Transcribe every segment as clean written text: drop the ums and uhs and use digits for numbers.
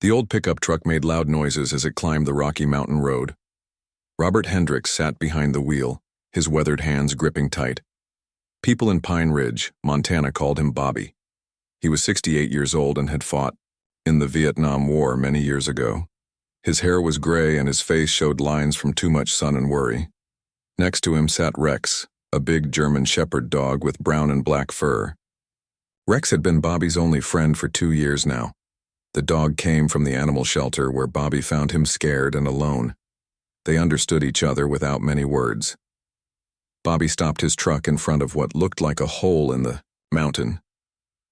The old pickup truck made loud noises as it climbed the rocky mountain road. Robert Hendricks sat behind the wheel, his weathered hands gripping tight. People in Pine Ridge, Montana called him Bobby. He was 68 years old and had fought in the Vietnam War many years ago. His hair was gray and his face showed lines from too much sun and worry. Next to him sat Rex, a big German shepherd dog with brown and black fur. Rex had been Bobby's only friend for 2 years now. The dog came from the animal shelter where Bobby found him scared and alone. They understood each other without many words. Bobby stopped his truck in front of what looked like a hole in the mountain.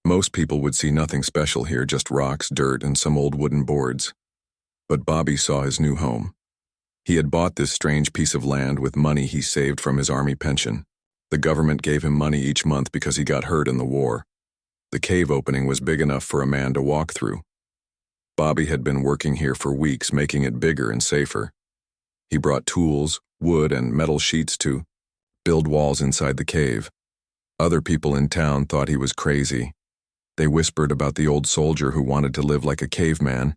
Most people would see nothing special here, just rocks, dirt, and some old wooden boards. But Bobby saw his new home. He had bought this strange piece of land with money he saved from his army pension. The government gave him money each month because he got hurt in the war. The cave opening was big enough for a man to walk through. Bobby had been working here for weeks, making it bigger and safer. He brought tools, wood, and metal sheets to build walls inside the cave. Other people in town thought he was crazy. They whispered about the old soldier who wanted to live like a caveman.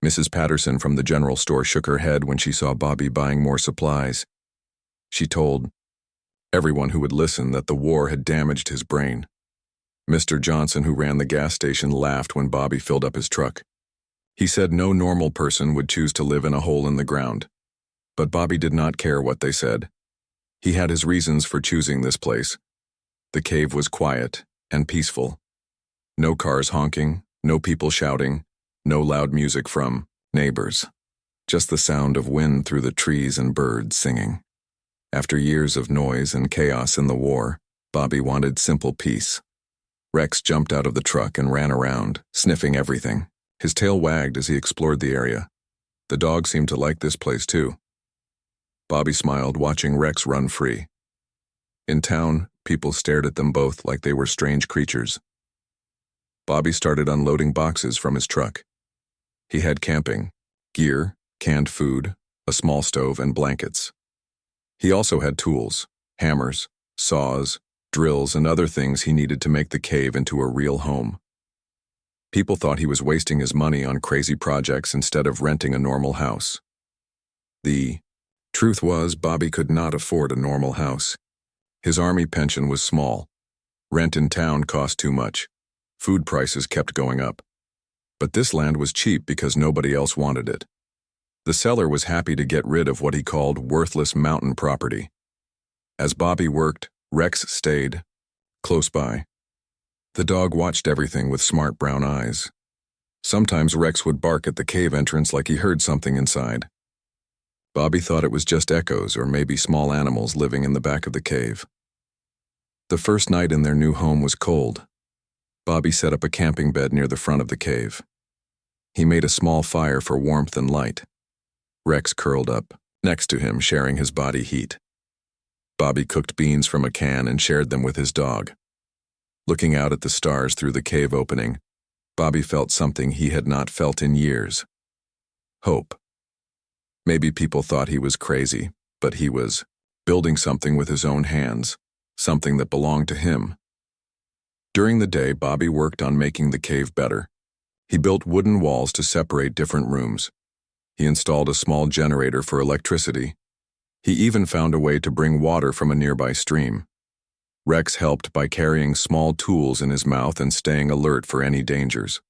Mrs. Patterson from the general store shook her head when she saw Bobby buying more supplies. She told everyone who would listen that the war had damaged his brain. Mr. Johnson, who ran the gas station, laughed when Bobby filled up his truck. He said no normal person would choose to live in a hole in the ground. But Bobby did not care what they said. He had his reasons for choosing this place. The cave was quiet and peaceful. No cars honking, no people shouting, no loud music from neighbors. Just the sound of wind through the trees and birds singing. After years of noise and chaos in the war, Bobby wanted simple peace. Rex jumped out of the truck and ran around, sniffing everything. His tail wagged as he explored the area. The dog seemed to like this place too. Bobby smiled, watching Rex run free. In town, people stared at them both like they were strange creatures. Bobby started unloading boxes from his truck. He had camping gear, canned food, a small stove, and blankets. He also had tools, hammers, saws, drills, and other things he needed to make the cave into a real home. People thought he was wasting his money on crazy projects instead of renting a normal house. The truth was, Bobby could not afford a normal house. His army pension was small. Rent in town cost too much. Food prices kept going up. But this land was cheap because nobody else wanted it. The seller was happy to get rid of what he called worthless mountain property. As Bobby worked, Rex stayed close by. The dog watched everything with smart brown eyes. Sometimes Rex would bark at the cave entrance like he heard something inside. Bobby thought it was just echoes or maybe small animals living in the back of the cave. The first night in their new home was cold. Bobby set up a camping bed near the front of the cave. He made a small fire for warmth and light. Rex curled up next to him, sharing his body heat. Bobby cooked beans from a can and shared them with his dog. Looking out at the stars through the cave opening, Bobby felt something he had not felt in years. Hope. Maybe people thought he was crazy, but he was building something with his own hands, something that belonged to him. During the day, Bobby worked on making the cave better. He built wooden walls to separate different rooms. He installed a small generator for electricity. He even found a way to bring water from a nearby stream. Rex helped by carrying small tools in his mouth and staying alert for any dangers.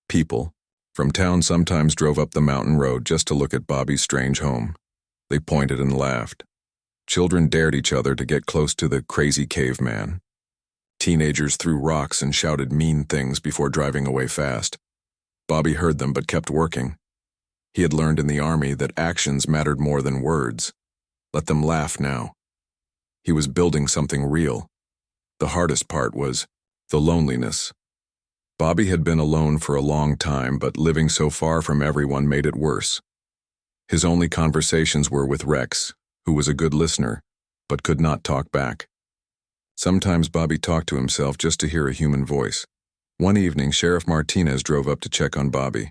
People from town sometimes drove up the mountain road just to look at Bobby's strange home. They pointed and laughed. Children dared each other to get close to the crazy caveman. Teenagers threw rocks and shouted mean things before driving away fast. Bobby heard them but kept working. He had learned in the army that actions mattered more than words. Let them laugh now. He was building something real. The hardest part was the loneliness. Bobby had been alone for a long time, but living so far from everyone made it worse. His only conversations were with Rex, who was a good listener, but could not talk back. Sometimes Bobby talked to himself just to hear a human voice. One evening, Sheriff Martinez drove up to check on Bobby.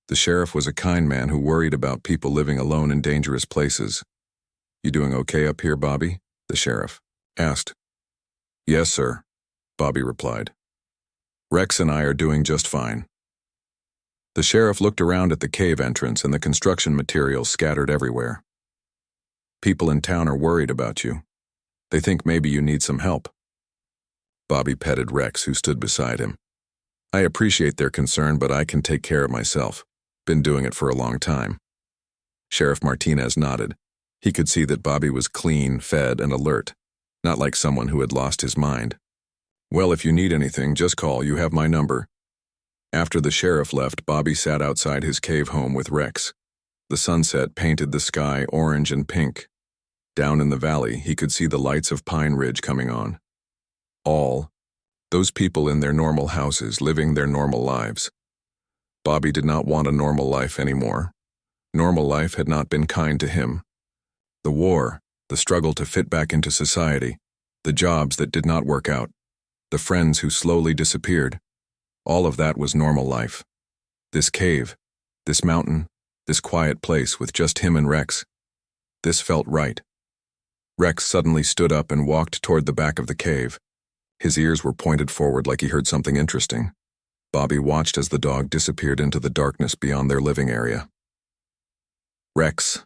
The sheriff was a kind man who worried about people living alone in dangerous places. "You doing okay up here, Bobby?" the sheriff asked. "Yes, sir," Bobby replied. "Rex and I are doing just fine." The sheriff looked around at the cave entrance and the construction materials scattered everywhere. People in town are worried about you. They think maybe you need some help. Bobby petted Rex, who stood beside him. I appreciate their concern, but I can take care of myself. Been doing it for a long time. Sheriff Martinez nodded. He could see that Bobby was clean, fed, and alert, not like someone who had lost his mind. Well, if you need anything, just call. You have my number. After the sheriff left, Bobby sat outside his cave home with Rex. The sunset painted the sky orange and pink. Down in the valley, he could see the lights of Pine Ridge coming on. Those people in their normal houses, living their normal lives. Bobby did not want a normal life anymore. Normal life had not been kind to him. The war, the struggle to fit back into society, the jobs that did not work out, the friends who slowly disappeared, all of that was normal life. This cave, this mountain, this quiet place with just him and Rex. This felt right. Rex suddenly stood up and walked toward the back of the cave. His ears were pointed forward like he heard something interesting. Bobby watched as the dog disappeared into the darkness beyond their living area. Rex,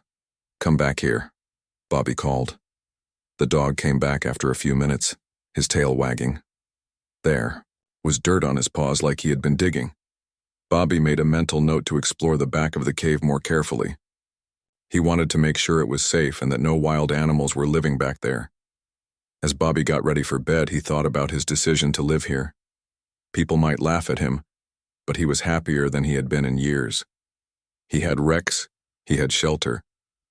come back here, Bobby called. The dog came back after a few minutes, his tail wagging. There was dirt on his paws like he had been digging. Bobby made a mental note to explore the back of the cave more carefully. He wanted to make sure it was safe and that no wild animals were living back there. As Bobby got ready for bed, he thought about his decision to live here. People might laugh at him, but he was happier than he had been in years. He had Rex, he had shelter,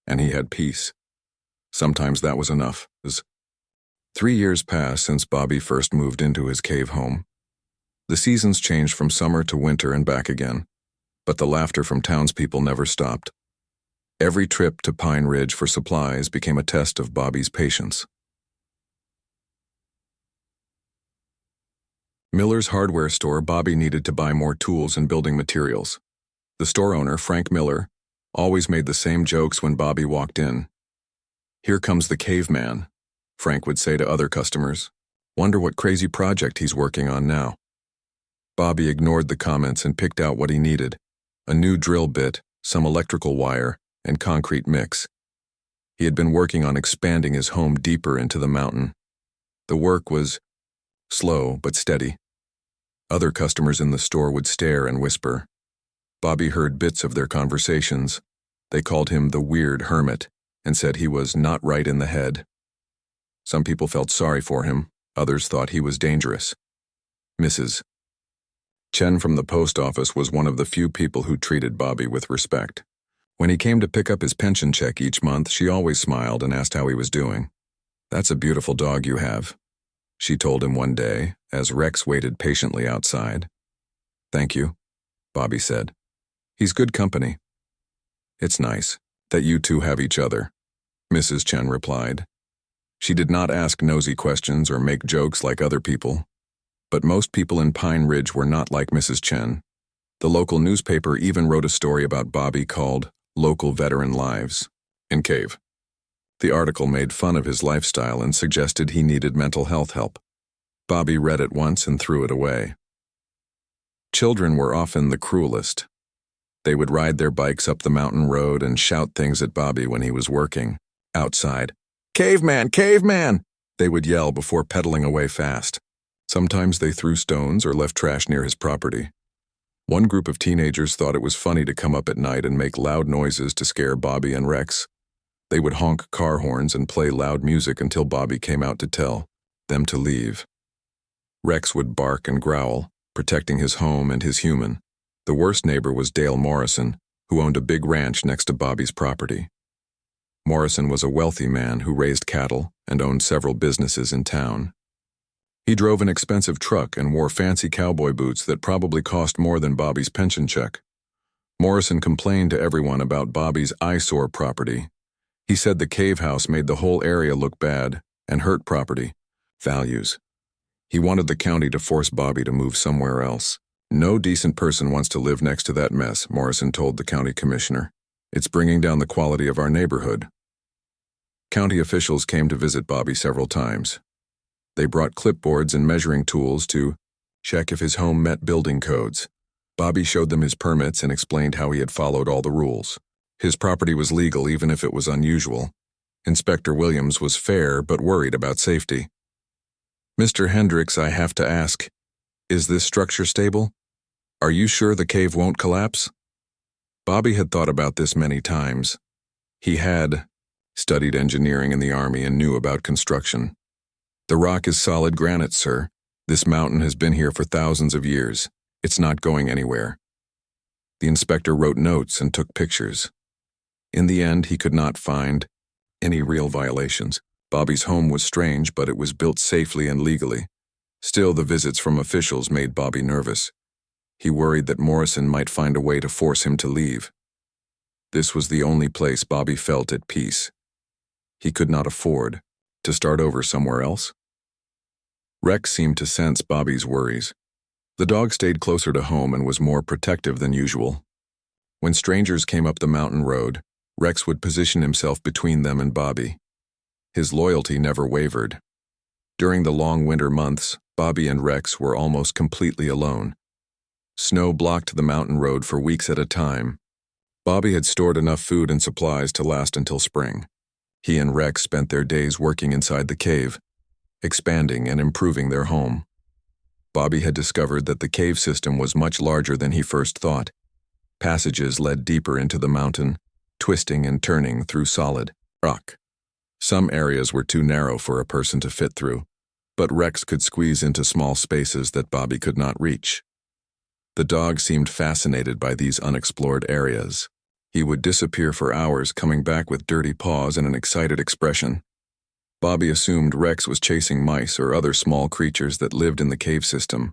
and he had peace. Sometimes that was enough. 3 years passed since Bobby first moved into his cave home. The seasons changed from summer to winter and back again, but the laughter from townspeople never stopped. Every trip to Pine Ridge for supplies became a test of Bobby's patience. Miller's hardware store. Bobby needed to buy more tools and building materials. The store owner, Frank Miller, always made the same jokes when Bobby walked in. "Here comes the caveman," Frank would say to other customers. "Wonder what crazy project he's working on now." Bobby ignored the comments and picked out what he needed: a new drill bit, some electrical wire, and concrete mix. He had been working on expanding his home deeper into the mountain. The work was slow but steady. Other customers in the store would stare and whisper. Bobby heard bits of their conversations. They called him the weird hermit and said he was not right in the head. Some people felt sorry for him, others thought he was dangerous. Mrs. Chen from the post office was one of the few people who treated Bobby with respect. When he came to pick up his pension check each month, she always smiled and asked how he was doing. "That's a beautiful dog you have," she told him one day, as Rex waited patiently outside. "Thank you," Bobby said. "He's good company." "It's nice that you two have each other," Mrs. Chen replied. She did not ask nosy questions or make jokes like other people. But most people in Pine Ridge were not like Mrs. Chen. The local newspaper even wrote a story about Bobby called "Local Veteran Lives" in Cave. The article made fun of his lifestyle and suggested he needed mental health help. Bobby read it once and threw it away. Children were often the cruelest. They would ride their bikes up the mountain road and shout things at Bobby when he was working. Outside, "Caveman! Caveman!" they would yell before pedaling away fast. Sometimes they threw stones or left trash near his property. One group of teenagers thought it was funny to come up at night and make loud noises to scare Bobby and Rex. They would honk car horns and play loud music until Bobby came out to tell them to leave. Rex would bark and growl, protecting his home and his human. The worst neighbor was Dale Morrison, who owned a big ranch next to Bobby's property. Morrison was a wealthy man who raised cattle and owned several businesses in town. He drove an expensive truck and wore fancy cowboy boots that probably cost more than Bobby's pension check. Morrison complained to everyone about Bobby's eyesore property. He said the cave house made the whole area look bad and hurt property values. He wanted the county to force Bobby to move somewhere else. "No decent person wants to live next to that mess," Morrison told the county commissioner. "It's bringing down the quality of our neighborhood." County officials came to visit Bobby several times. They brought clipboards and measuring tools to check if his home met building codes. Bobby showed them his permits and explained how he had followed all the rules. His property was legal even if it was unusual. Inspector Williams was fair but worried about safety. "Mr. Hendricks, I have to ask, is this structure stable? Are you sure the cave won't collapse?" Bobby had thought about this many times. He had studied engineering in the Army and knew about construction. "The rock is solid granite, sir. This mountain has been here for thousands of years. It's not going anywhere." The inspector wrote notes and took pictures. In the end, he could not find any real violations. Bobby's home was strange, but it was built safely and legally. Still, the visits from officials made Bobby nervous. He worried that Morrison might find a way to force him to leave. This was the only place Bobby felt at peace. He could not afford to start over somewhere else. Rex seemed to sense Bobby's worries. The dog stayed closer to home and was more protective than usual. When strangers came up the mountain road, Rex would position himself between them and Bobby. His loyalty never wavered. During the long winter months, Bobby and Rex were almost completely alone. Snow blocked the mountain road for weeks at a time. Bobby had stored enough food and supplies to last until spring. He and Rex spent their days working inside the cave, expanding and improving their home. Bobby had discovered that the cave system was much larger than he first thought. Passages led deeper into the mountain, twisting and turning through solid rock. Some areas were too narrow for a person to fit through, but Rex could squeeze into small spaces that Bobby could not reach. The dog seemed fascinated by these unexplored areas. He would disappear for hours, coming back with dirty paws and an excited expression. Bobby assumed Rex was chasing mice or other small creatures that lived in the cave system.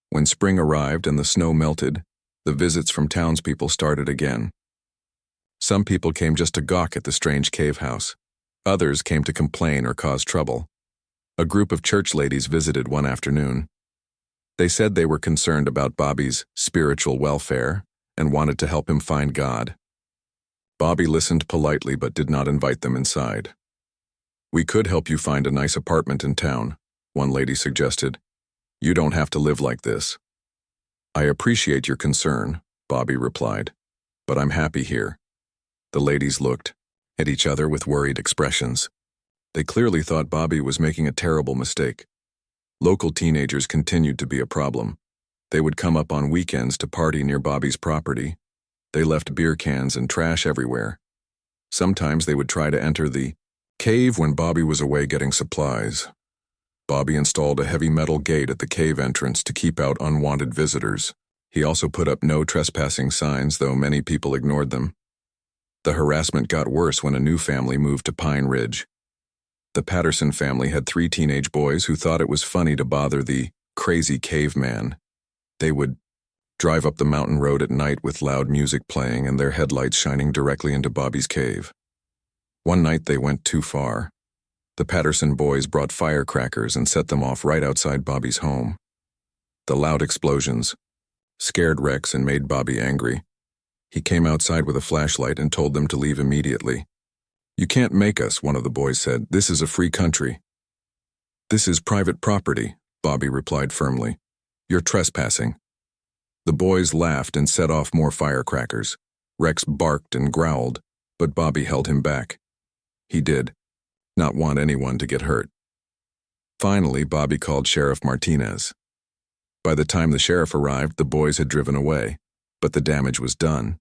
When spring arrived and the snow melted, the visits from townspeople started again. Some people came just to gawk at the strange cave house. Others came to complain or cause trouble. A group of church ladies visited one afternoon. They said they were concerned about Bobby's spiritual welfare and wanted to help him find God. Bobby listened politely but did not invite them inside. "We could help you find a nice apartment in town," one lady suggested. "You don't have to live like this." "I appreciate your concern," Bobby replied, "but I'm happy here." The ladies looked at each other with worried expressions. They clearly thought Bobby was making a terrible mistake. Local teenagers continued to be a problem. They would come up on weekends to party near Bobby's property. They left beer cans and trash everywhere. Sometimes they would try to enter the cave when Bobby was away getting supplies. Bobby installed a heavy metal gate at the cave entrance to keep out unwanted visitors. He also put up no trespassing signs, though many people ignored them. The harassment got worse when a new family moved to Pine Ridge. The Patterson family had 3 teenage boys who thought it was funny to bother the crazy caveman. They would drive up the mountain road at night with loud music playing and their headlights shining directly into Bobby's cave. One night they went too far. The Patterson boys brought firecrackers and set them off right outside Bobby's home. The loud explosions scared Rex and made Bobby angry. He came outside with a flashlight and told them to leave immediately. "You can't make us," one of the boys said. "This is a free country." "This is private property," Bobby replied firmly. "You're trespassing." The boys laughed and set off more firecrackers. Rex barked and growled, but Bobby held him back. He did not want anyone to get hurt. Finally, Bobby called Sheriff Martinez. By the time the sheriff arrived, the boys had driven away, but the damage was done.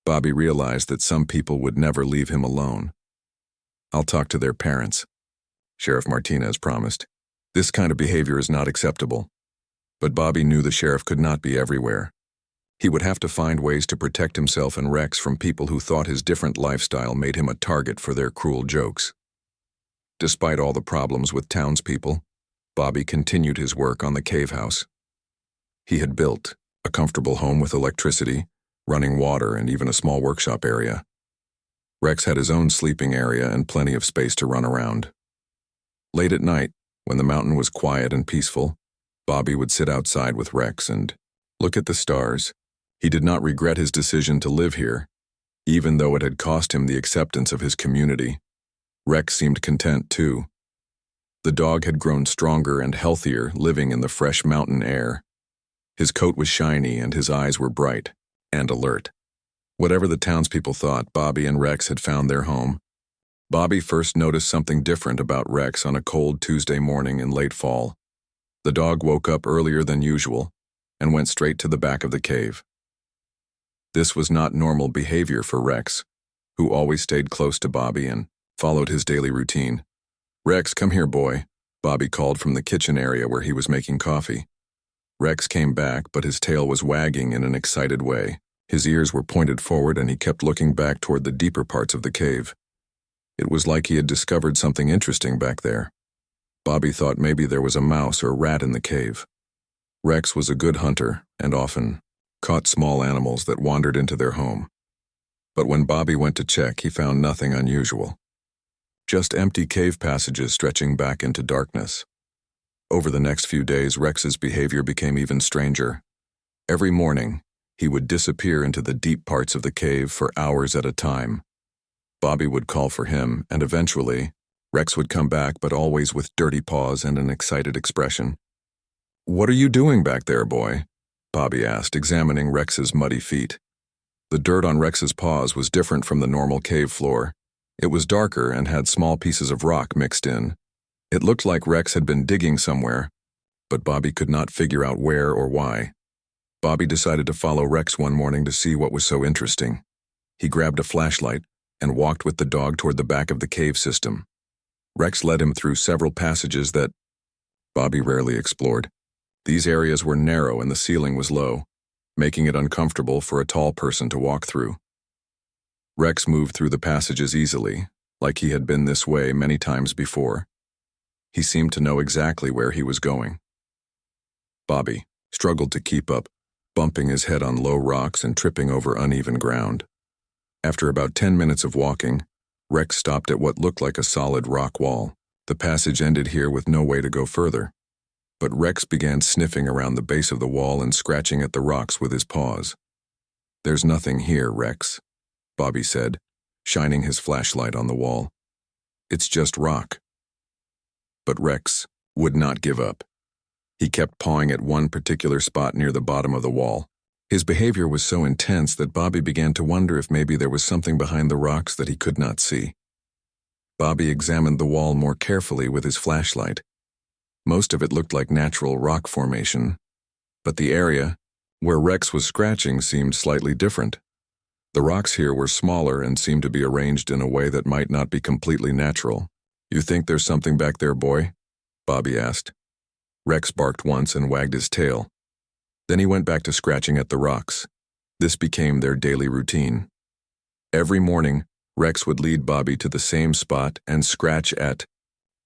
Bobby realized that some people would never leave him alone. "I'll talk to their parents," Sheriff Martinez promised. This kind of behavior is not acceptable. But Bobby knew the sheriff could not be everywhere. He would have to find ways to protect himself and Rex from people who thought his different lifestyle made him a target for their cruel jokes. Despite all the problems with townspeople, Bobby continued his work on the cave house. He had built a comfortable home with electricity, running water, and even a small workshop area. Rex had his own sleeping area and plenty of space to run around. Late at night, when the mountain was quiet and peaceful, Bobby would sit outside with Rex and look at the stars. He did not regret his decision to live here, even though it had cost him the acceptance of his community. Rex seemed content too. The dog had grown stronger and healthier living in the fresh mountain air. His coat was shiny and his eyes were bright and alert. Whatever the townspeople thought, Bobby and Rex had found their home. Bobby first noticed something different about Rex on a cold Tuesday morning in late fall. The dog woke up earlier than usual and went straight to the back of the cave. This was not normal behavior for Rex, who always stayed close to Bobby and followed his daily routine. "Rex, come here, boy," Bobby called from the kitchen area where he was making coffee. Rex came back, but his tail was wagging in an excited way. His ears were pointed forward and he kept looking back toward the deeper parts of the cave. It was like he had discovered something interesting back there. Bobby thought maybe there was a mouse or rat in the cave. Rex was a good hunter and often caught small animals that wandered into their home. But when Bobby went to check, he found nothing unusual. Just empty cave passages stretching back into darkness. Over the next few days, Rex's behavior became even stranger. Every morning, he would disappear into the deep parts of the cave for hours at a time. Bobby would call for him, and eventually, Rex would come back, but always with dirty paws and an excited expression. "What are you doing back there, boy?" Bobby asked, examining Rex's muddy feet. The dirt on Rex's paws was different from the normal cave floor. It was darker and had small pieces of rock mixed in. It looked like Rex had been digging somewhere, but Bobby could not figure out where or why. Bobby decided to follow Rex one morning to see what was so interesting. He grabbed a flashlight and walked with the dog toward the back of the cave system. Rex led him through several passages that Bobby rarely explored. These areas were narrow and the ceiling was low, making it uncomfortable for a tall person to walk through. Rex moved through the passages easily, like he had been this way many times before. He seemed to know exactly where he was going. Bobby struggled to keep up, bumping his head on low rocks and tripping over uneven ground. After about 10 minutes of walking, Rex stopped at what looked like a solid rock wall. The passage ended here with no way to go further. But Rex began sniffing around the base of the wall and scratching at the rocks with his paws. "There's nothing here, Rex," Bobby said, shining his flashlight on the wall. "It's just rock." But Rex would not give up. He kept pawing at one particular spot near the bottom of the wall. His behavior was so intense that Bobby began to wonder if maybe there was something behind the rocks that he could not see. Bobby examined the wall more carefully with his flashlight. Most of it looked like natural rock formation, but the area where Rex was scratching seemed slightly different. The rocks here were smaller and seemed to be arranged in a way that might not be completely natural. "You think there's something back there, boy?" Bobby asked. Rex barked once and wagged his tail. Then he went back to scratching at the rocks. This became their daily routine. Every morning, Rex would lead Bobby to the same spot and scratch at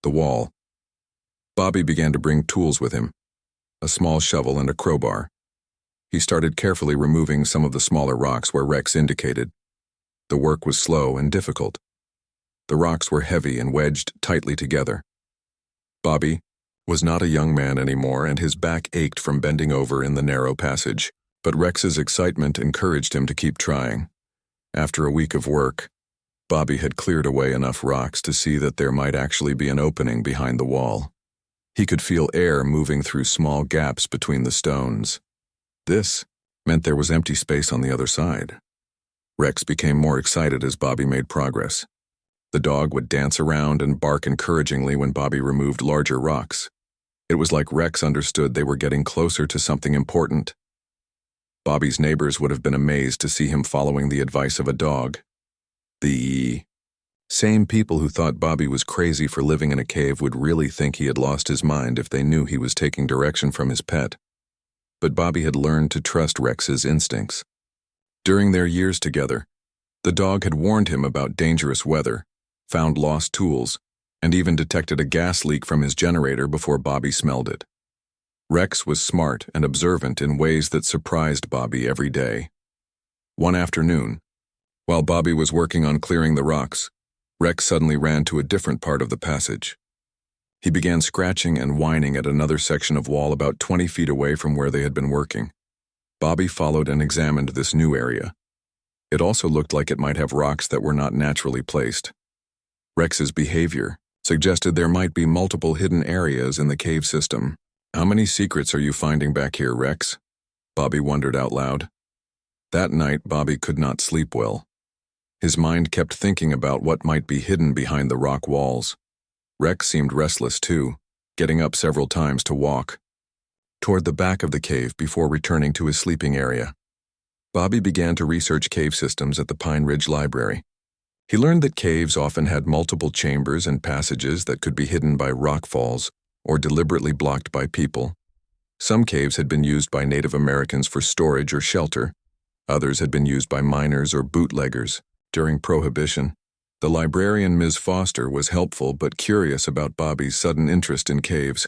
the wall. Bobby began to bring tools with him, a small shovel and a crowbar. He started carefully removing some of the smaller rocks where Rex indicated. The work was slow and difficult. The rocks were heavy and wedged tightly together. Bobby was not a young man anymore, and his back ached from bending over in the narrow passage, but Rex's excitement encouraged him to keep trying. After a week of work, Bobby had cleared away enough rocks to see that there might actually be an opening behind the wall. He could feel air moving through small gaps between the stones. This meant there was empty space on the other side. Rex became more excited as Bobby made progress. The dog would dance around and bark encouragingly when Bobby removed larger rocks. It was like Rex understood they were getting closer to something important. Bobby's neighbors would have been amazed to see him following the advice of a dog. The same people who thought Bobby was crazy for living in a cave would really think he had lost his mind if they knew he was taking direction from his pet. But Bobby had learned to trust Rex's instincts. During their years together, the dog had warned him about dangerous weather, found lost tools, and even detected a gas leak from his generator before Bobby smelled it. Rex was smart and observant in ways that surprised Bobby every day. One afternoon, while Bobby was working on clearing the rocks, Rex suddenly ran to a different part of the passage. He began scratching and whining at another section of wall about 20 feet away from where they had been working. Bobby followed and examined this new area. It also looked like it might have rocks that were not naturally placed. Rex's behavior suggested there might be multiple hidden areas in the cave system. "How many secrets are you finding back here, Rex?" Bobby wondered out loud. That night, Bobby could not sleep well. His mind kept thinking about what might be hidden behind the rock walls. Rex seemed restless too, getting up several times to walk toward the back of the cave before returning to his sleeping area. Bobby began to research cave systems at the Pine Ridge Library. He learned that caves often had multiple chambers and passages that could be hidden by rock falls or deliberately blocked by people. Some caves had been used by Native Americans for storage or shelter. Others had been used by miners or bootleggers during Prohibition. The librarian, Ms. Foster, was helpful but curious about Bobby's sudden interest in caves.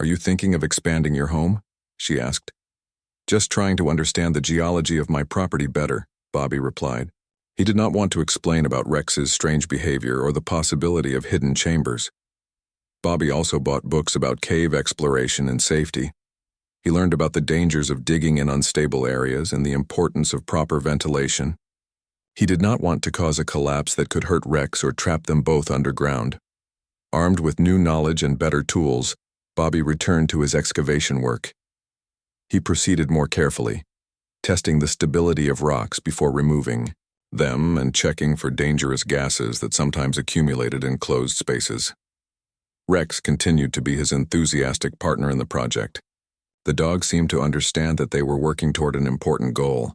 "Are you thinking of expanding your home?" she asked. "Just trying to understand the geology of my property better," Bobby replied. He did not want to explain about Rex's strange behavior or the possibility of hidden chambers. Bobby also bought books about cave exploration and safety. He learned about the dangers of digging in unstable areas and the importance of proper ventilation. He did not want to cause a collapse that could hurt Rex or trap them both underground. Armed with new knowledge and better tools, Bobby returned to his excavation work. He proceeded more carefully, testing the stability of rocks before removing them and checking for dangerous gases that sometimes accumulated in closed spaces. Rex continued to be his enthusiastic partner in the project. The dog seemed to understand that they were working toward an important goal.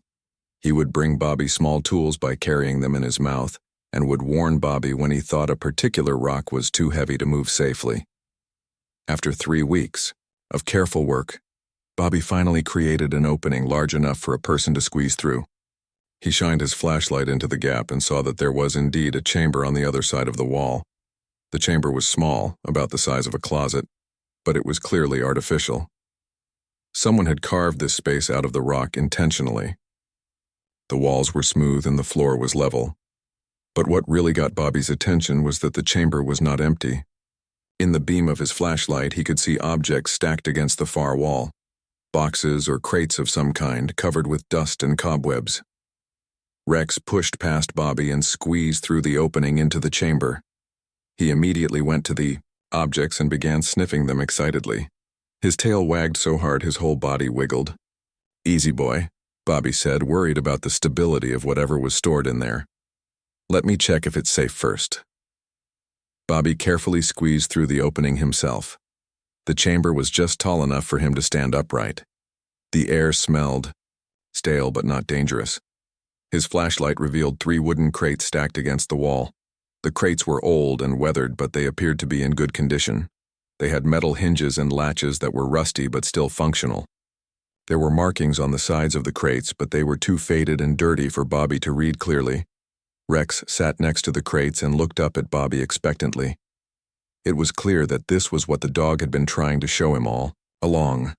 He would bring Bobby small tools by carrying them in his mouth and would warn Bobby when he thought a particular rock was too heavy to move safely. After 3 weeks of careful work, Bobby finally created an opening large enough for a person to squeeze through. He shined his flashlight into the gap and saw that there was indeed a chamber on the other side of the wall. The chamber was small, about the size of a closet, but it was clearly artificial. Someone had carved this space out of the rock intentionally. The walls were smooth and the floor was level. But what really got Bobby's attention was that the chamber was not empty. In the beam of his flashlight, he could see objects stacked against the far wall. Boxes or crates of some kind, covered with dust and cobwebs. Rex pushed past Bobby and squeezed through the opening into the chamber. He immediately went to the objects and began sniffing them excitedly. His tail wagged so hard his whole body wiggled. "Easy, boy," Bobby said, worried about the stability of whatever was stored in there. "Let me check if it's safe first." Bobby carefully squeezed through the opening himself. The chamber was just tall enough for him to stand upright. The air smelled stale but not dangerous. His flashlight revealed 3 wooden crates stacked against the wall. The crates were old and weathered, but they appeared to be in good condition. They had metal hinges and latches that were rusty but still functional. There were markings on the sides of the crates, but they were too faded and dirty for Bobby to read clearly. Rex sat next to the crates and looked up at Bobby expectantly. It was clear that this was what the dog had been trying to show him all along.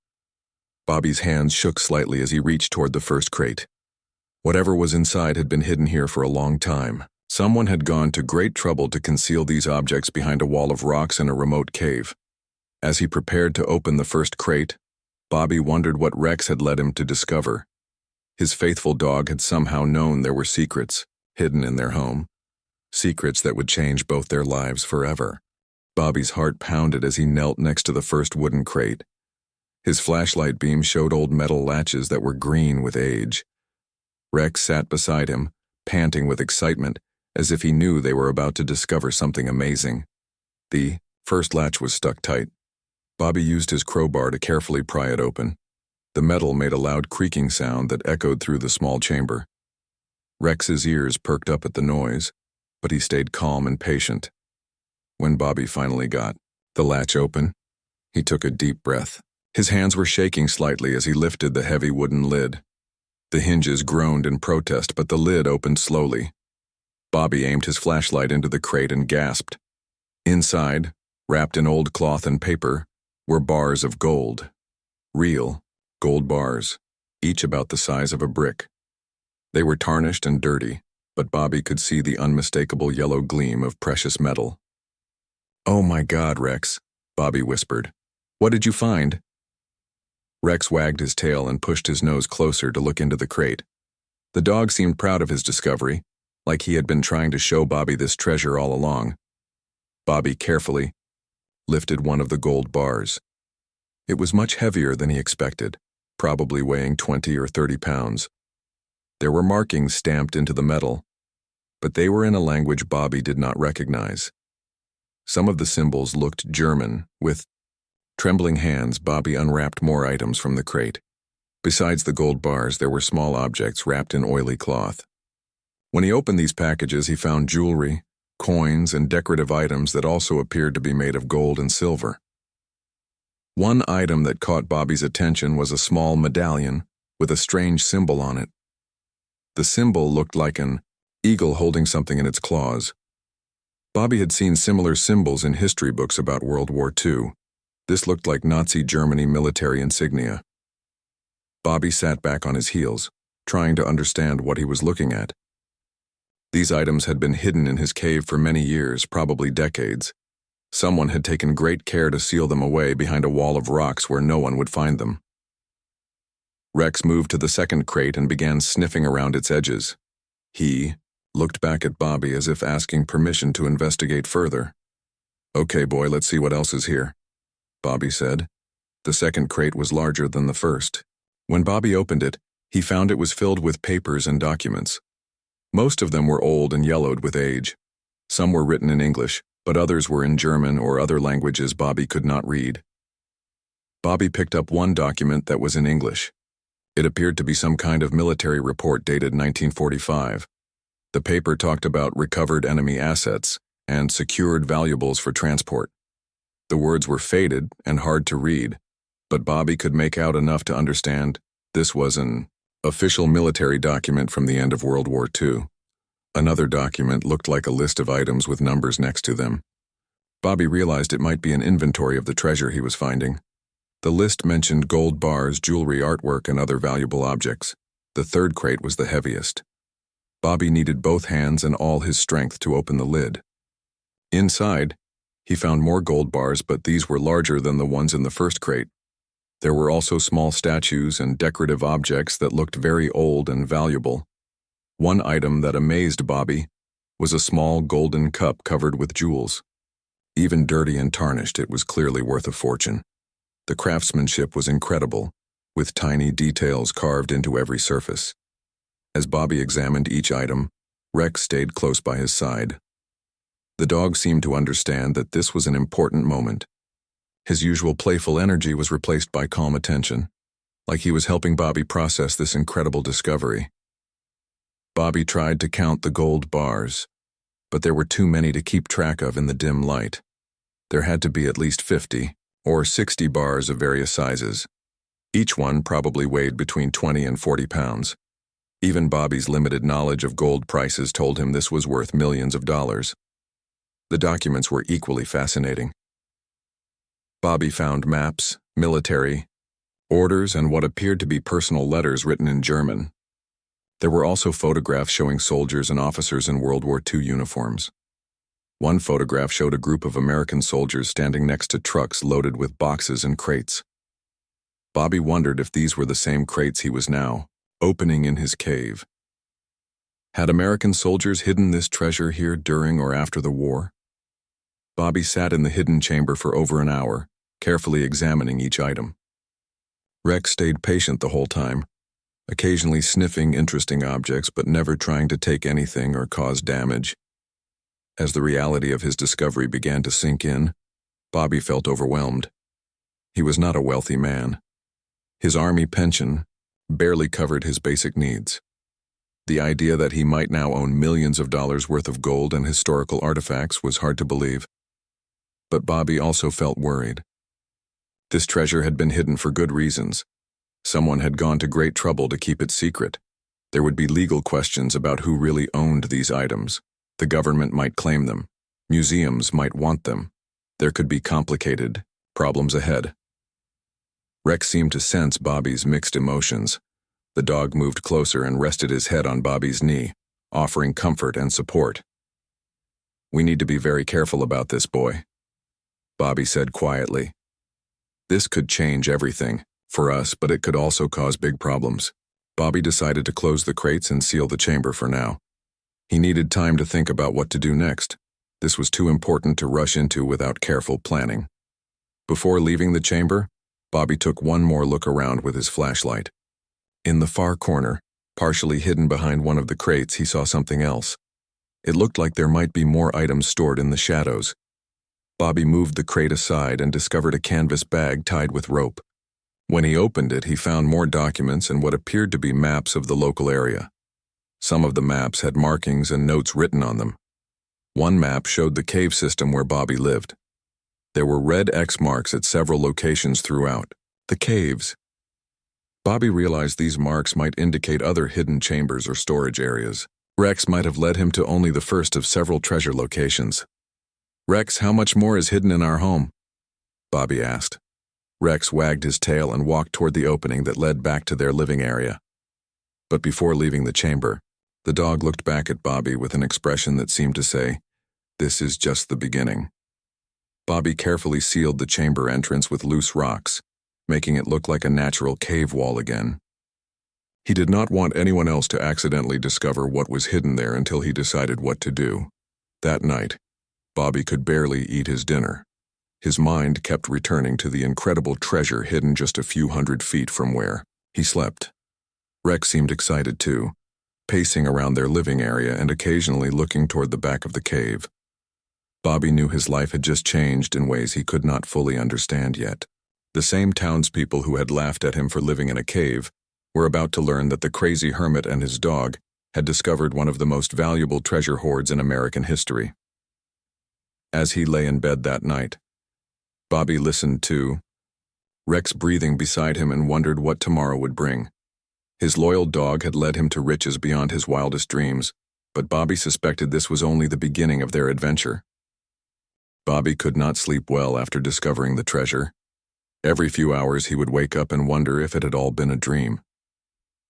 Bobby's hands shook slightly as he reached toward the first crate. Whatever was inside had been hidden here for a long time. Someone had gone to great trouble to conceal these objects behind a wall of rocks in a remote cave. As he prepared to open the first crate, Bobby wondered what Rex had led him to discover. His faithful dog had somehow known there were secrets hidden in their home, secrets that would change both their lives forever. Bobby's heart pounded as he knelt next to the first wooden crate. His flashlight beam showed old metal latches that were green with age. Rex sat beside him, panting with excitement, as if he knew they were about to discover something amazing. The first latch was stuck tight. Bobby used his crowbar to carefully pry it open. The metal made a loud creaking sound that echoed through the small chamber. Rex's ears perked up at the noise, but he stayed calm and patient. When Bobby finally got the latch open, he took a deep breath. His hands were shaking slightly as he lifted the heavy wooden lid. The hinges groaned in protest, but the lid opened slowly. Bobby aimed his flashlight into the crate and gasped. Inside, wrapped in old cloth and paper, were bars of gold. Real gold bars, each about the size of a brick. They were tarnished and dirty, but Bobby could see the unmistakable yellow gleam of precious metal. "Oh my God, Rex," Bobby whispered. "What did you find?" Rex wagged his tail and pushed his nose closer to look into the crate. The dog seemed proud of his discovery, like he had been trying to show Bobby this treasure all along. Bobby carefully lifted one of the gold bars. It was much heavier than he expected, probably weighing 20 or 30 pounds. There were markings stamped into the metal, but they were in a language Bobby did not recognize. Some of the symbols looked German. With trembling hands, Bobby unwrapped more items from the crate. Besides the gold bars, there were small objects wrapped in oily cloth. When he opened these packages, he found jewelry, coins, and decorative items that also appeared to be made of gold and silver. One item that caught Bobby's attention was a small medallion with a strange symbol on it. The symbol looked like an eagle holding something in its claws. Bobby had seen similar symbols in history books about World War II. This looked like Nazi Germany military insignia. Bobby sat back on his heels, trying to understand what he was looking at. These items had been hidden in his cave for many years, probably decades. Someone had taken great care to seal them away behind a wall of rocks where no one would find them. Rex moved to the second crate and began sniffing around its edges. He looked back at Bobby as if asking permission to investigate further. "Okay, boy, let's see what else is here," Bobby said. The second crate was larger than the first. When Bobby opened it, he found it was filled with papers and documents. Most of them were old and yellowed with age. Some were written in English, but others were in German or other languages Bobby could not read. Bobby picked up one document that was in English. It appeared to be some kind of military report dated 1945. The paper talked about recovered enemy assets and secured valuables for transport. The words were faded and hard to read, but Bobby could make out enough to understand this was an official military document from the end of World War II. Another document looked like a list of items with numbers next to them. Bobby realized it might be an inventory of the treasure he was finding. The list mentioned gold bars, jewelry, artwork, and other valuable objects. The third crate was the heaviest. Bobby needed both hands and all his strength to open the lid. Inside, he found more gold bars, but these were larger than the ones in the first crate. There were also small statues and decorative objects that looked very old and valuable. One item that amazed Bobby was a small golden cup covered with jewels. Even dirty and tarnished, it was clearly worth a fortune. The craftsmanship was incredible, with tiny details carved into every surface. As Bobby examined each item, Rex stayed close by his side. The dog seemed to understand that this was an important moment. His usual playful energy was replaced by calm attention, like he was helping Bobby process this incredible discovery. Bobby tried to count the gold bars, but there were too many to keep track of in the dim light. There had to be at least 50 or 60 bars of various sizes. Each one probably weighed between 20 and 40 pounds. Even Bobby's limited knowledge of gold prices told him this was worth millions of dollars. The documents were equally fascinating. Bobby found maps, military, orders, and what appeared to be personal letters written in German. There were also photographs showing soldiers and officers in World War II uniforms. One photograph showed a group of American soldiers standing next to trucks loaded with boxes and crates. Bobby wondered if these were the same crates he was now opening in his cave. Had American soldiers hidden this treasure here during or after the war? Bobby sat in the hidden chamber for over an hour, carefully examining each item. Rex stayed patient the whole time, occasionally sniffing interesting objects but never trying to take anything or cause damage. As the reality of his discovery began to sink in, Bobby felt overwhelmed. He was not a wealthy man. His army pension barely covered his basic needs. The idea that he might now own millions of dollars worth of gold and historical artifacts was hard to believe. But Bobby also felt worried. This treasure had been hidden for good reasons. Someone had gone to great trouble to keep it secret. There would be legal questions about who really owned these items. The government might claim them. Museums might want them. There could be complicated problems ahead. Rex seemed to sense Bobby's mixed emotions. The dog moved closer and rested his head on Bobby's knee, offering comfort and support. "We need to be very careful about this, boy," Bobby said quietly. "This could change everything for us, but it could also cause big problems." Bobby decided to close the crates and seal the chamber for now. He needed time to think about what to do next. This was too important to rush into without careful planning. Before leaving the chamber, Bobby took one more look around with his flashlight. In the far corner, partially hidden behind one of the crates, he saw something else. It looked like there might be more items stored in the shadows. Bobby moved the crate aside and discovered a canvas bag tied with rope. When he opened it, he found more documents and what appeared to be maps of the local area. Some of the maps had markings and notes written on them. One map showed the cave system where Bobby lived. There were red X marks at several locations throughout the caves. Bobby realized these marks might indicate other hidden chambers or storage areas. Rex might have led him to only the first of several treasure locations. "Rex, how much more is hidden in our home?" Bobby asked. Rex wagged his tail and walked toward the opening that led back to their living area. But before leaving the chamber, the dog looked back at Bobby with an expression that seemed to say, "This is just the beginning." Bobby carefully sealed the chamber entrance with loose rocks, making it look like a natural cave wall again. He did not want anyone else to accidentally discover what was hidden there until he decided what to do. That night, Bobby could barely eat his dinner. His mind kept returning to the incredible treasure hidden just a few hundred feet from where he slept. Rex seemed excited too, pacing around their living area and occasionally looking toward the back of the cave. Bobby knew his life had just changed in ways he could not fully understand yet. The same townspeople who had laughed at him for living in a cave were about to learn that the crazy hermit and his dog had discovered one of the most valuable treasure hoards in American history. As he lay in bed that night, Bobby listened to Rex breathing beside him and wondered what tomorrow would bring. His loyal dog had led him to riches beyond his wildest dreams, but Bobby suspected this was only the beginning of their adventure. Bobby could not sleep well after discovering the treasure. Every few hours he would wake up and wonder if it had all been a dream.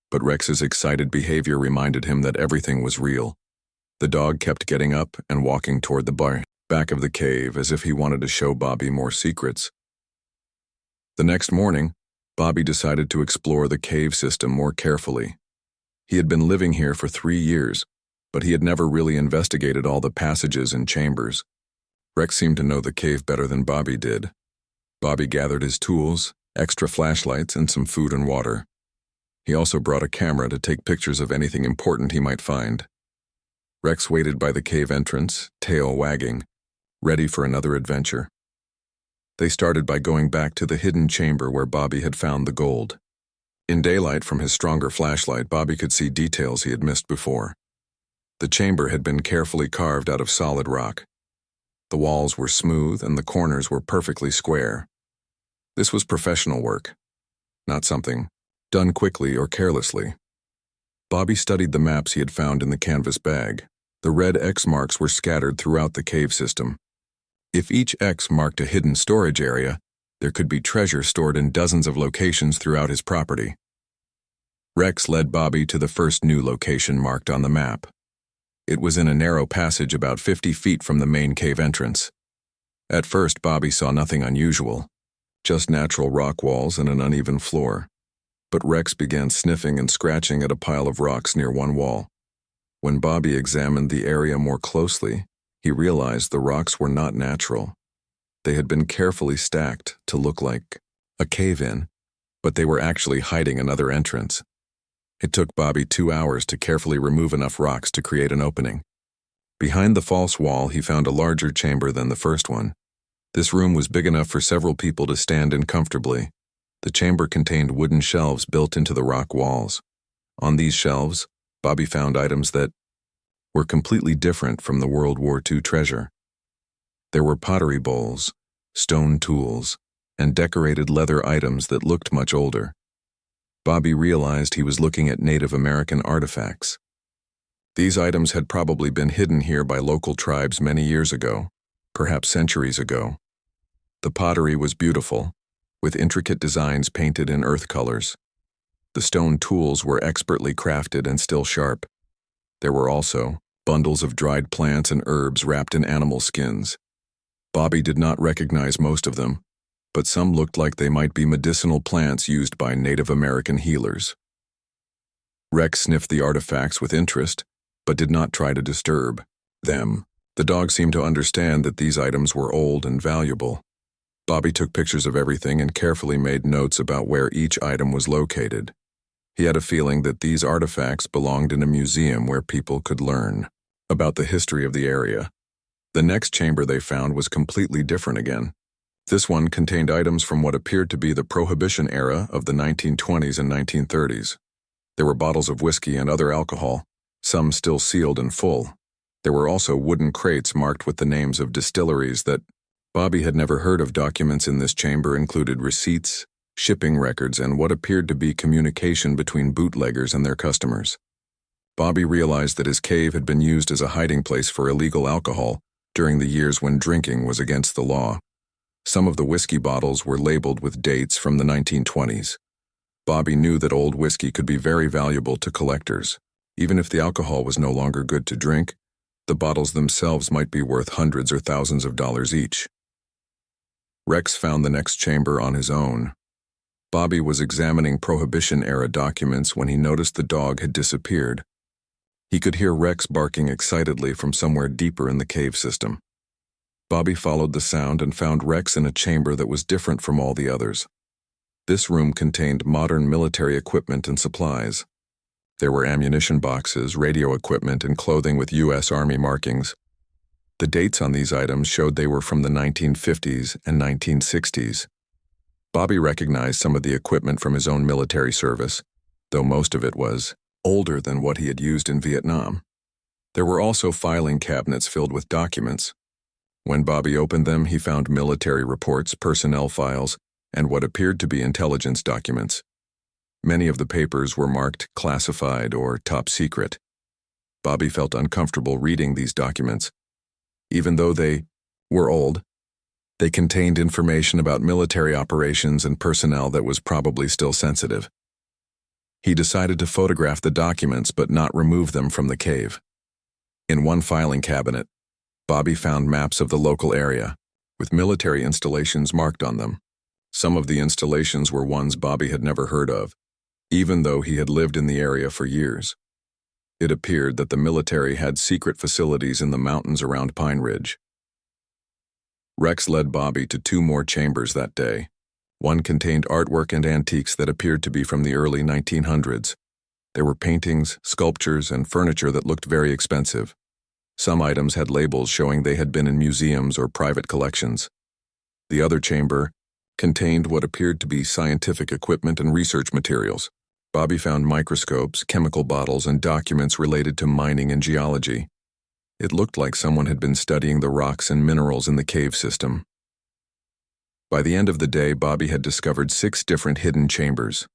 But Rex's excited behavior reminded him that everything was real. The dog kept getting up and walking toward the back of the cave as if he wanted to show Bobby more secrets. The next morning, Bobby decided to explore the cave system more carefully. He had been living here for 3 years, but he had never really investigated all the passages and chambers. Rex seemed to know the cave better than Bobby did. Bobby gathered his tools, extra flashlights, and some food and water. He also brought a camera to take pictures of anything important he might find. Rex waited by the cave entrance, tail wagging, ready for another adventure. They started by going back to the hidden chamber where Bobby had found the gold. In daylight from his stronger flashlight, Bobby could see details he had missed before. The chamber had been carefully carved out of solid rock. The walls were smooth and the corners were perfectly square. This was professional work, not something done quickly or carelessly. Bobby studied the maps he had found in the canvas bag. The red X marks were scattered throughout the cave system. If each X marked a hidden storage area, there could be treasure stored in dozens of locations throughout his property. Rex led Bobby to the first new location marked on the map. It was in a narrow passage about 50 feet from the main cave entrance. At first, Bobby saw nothing unusual, just natural rock walls and an uneven floor. But Rex began sniffing and scratching at a pile of rocks near one wall. When Bobby examined the area more closely, he realized the rocks were not natural. They had been carefully stacked to look like a cave-in, but they were actually hiding another entrance. It took Bobby 2 hours to carefully remove enough rocks to create an opening. Behind the false wall, he found a larger chamber than the first one. This room was big enough for several people to stand in comfortably. The chamber contained wooden shelves built into the rock walls. On these shelves, Bobby found items that were completely different from the World War II treasure. There were pottery bowls, stone tools, and decorated leather items that looked much older. Bobby realized he was looking at Native American artifacts. These items had probably been hidden here by local tribes many years ago, perhaps centuries ago. The pottery was beautiful, with intricate designs painted in earth colors. The stone tools were expertly crafted and still sharp. There were also bundles of dried plants and herbs wrapped in animal skins. Bobby did not recognize most of them, but some looked like they might be medicinal plants used by Native American healers. Rex sniffed the artifacts with interest, but did not try to disturb them. The dog seemed to understand that these items were old and valuable. Bobby took pictures of everything and carefully made notes about where each item was located. He had a feeling that these artifacts belonged in a museum where people could learn about the history of the area. The next chamber they found was completely different again. This one contained items from what appeared to be the Prohibition era of the 1920s and 1930s. There were bottles of whiskey and other alcohol, some still sealed and full. There were also wooden crates marked with the names of distilleries that Bobby had never heard of. Documents in this chamber included receipts, shipping records, and what appeared to be communication between bootleggers and their customers. Bobby realized that his cave had been used as a hiding place for illegal alcohol during the years when drinking was against the law. Some of the whiskey bottles were labeled with dates from the 1920s. Bobby knew that old whiskey could be very valuable to collectors. Even if the alcohol was no longer good to drink, the bottles themselves might be worth hundreds or thousands of dollars each. Rex found the next chamber on his own. Bobby was examining Prohibition-era documents when he noticed the dog had disappeared. He could hear Rex barking excitedly from somewhere deeper in the cave system. Bobby followed the sound and found Rex in a chamber that was different from all the others. This room contained modern military equipment and supplies. There were ammunition boxes, radio equipment, and clothing with U.S. Army markings. The dates on these items showed they were from the 1950s and 1960s. Bobby recognized some of the equipment from his own military service, though most of it was older than what he had used in Vietnam. There were also filing cabinets filled with documents. When Bobby opened them, he found military reports, personnel files, and what appeared to be intelligence documents. Many of the papers were marked classified or top secret. Bobby felt uncomfortable reading these documents. Even though they were old, they contained information about military operations and personnel that was probably still sensitive. He decided to photograph the documents but not remove them from the cave. In one filing cabinet, Bobby found maps of the local area, with military installations marked on them. Some of the installations were ones Bobby had never heard of, even though he had lived in the area for years. It appeared that the military had secret facilities in the mountains around Pine Ridge. Rex led Bobby to two more chambers that day. One contained artwork and antiques that appeared to be from the early 1900s. There were paintings, sculptures, and furniture that looked very expensive. Some items had labels showing they had been in museums or private collections. The other chamber contained what appeared to be scientific equipment and research materials. Bobby found microscopes, chemical bottles, and documents related to mining and geology. It looked like someone had been studying the rocks and minerals in the cave system. By the end of the day, Bobby had discovered 6 different hidden chambers.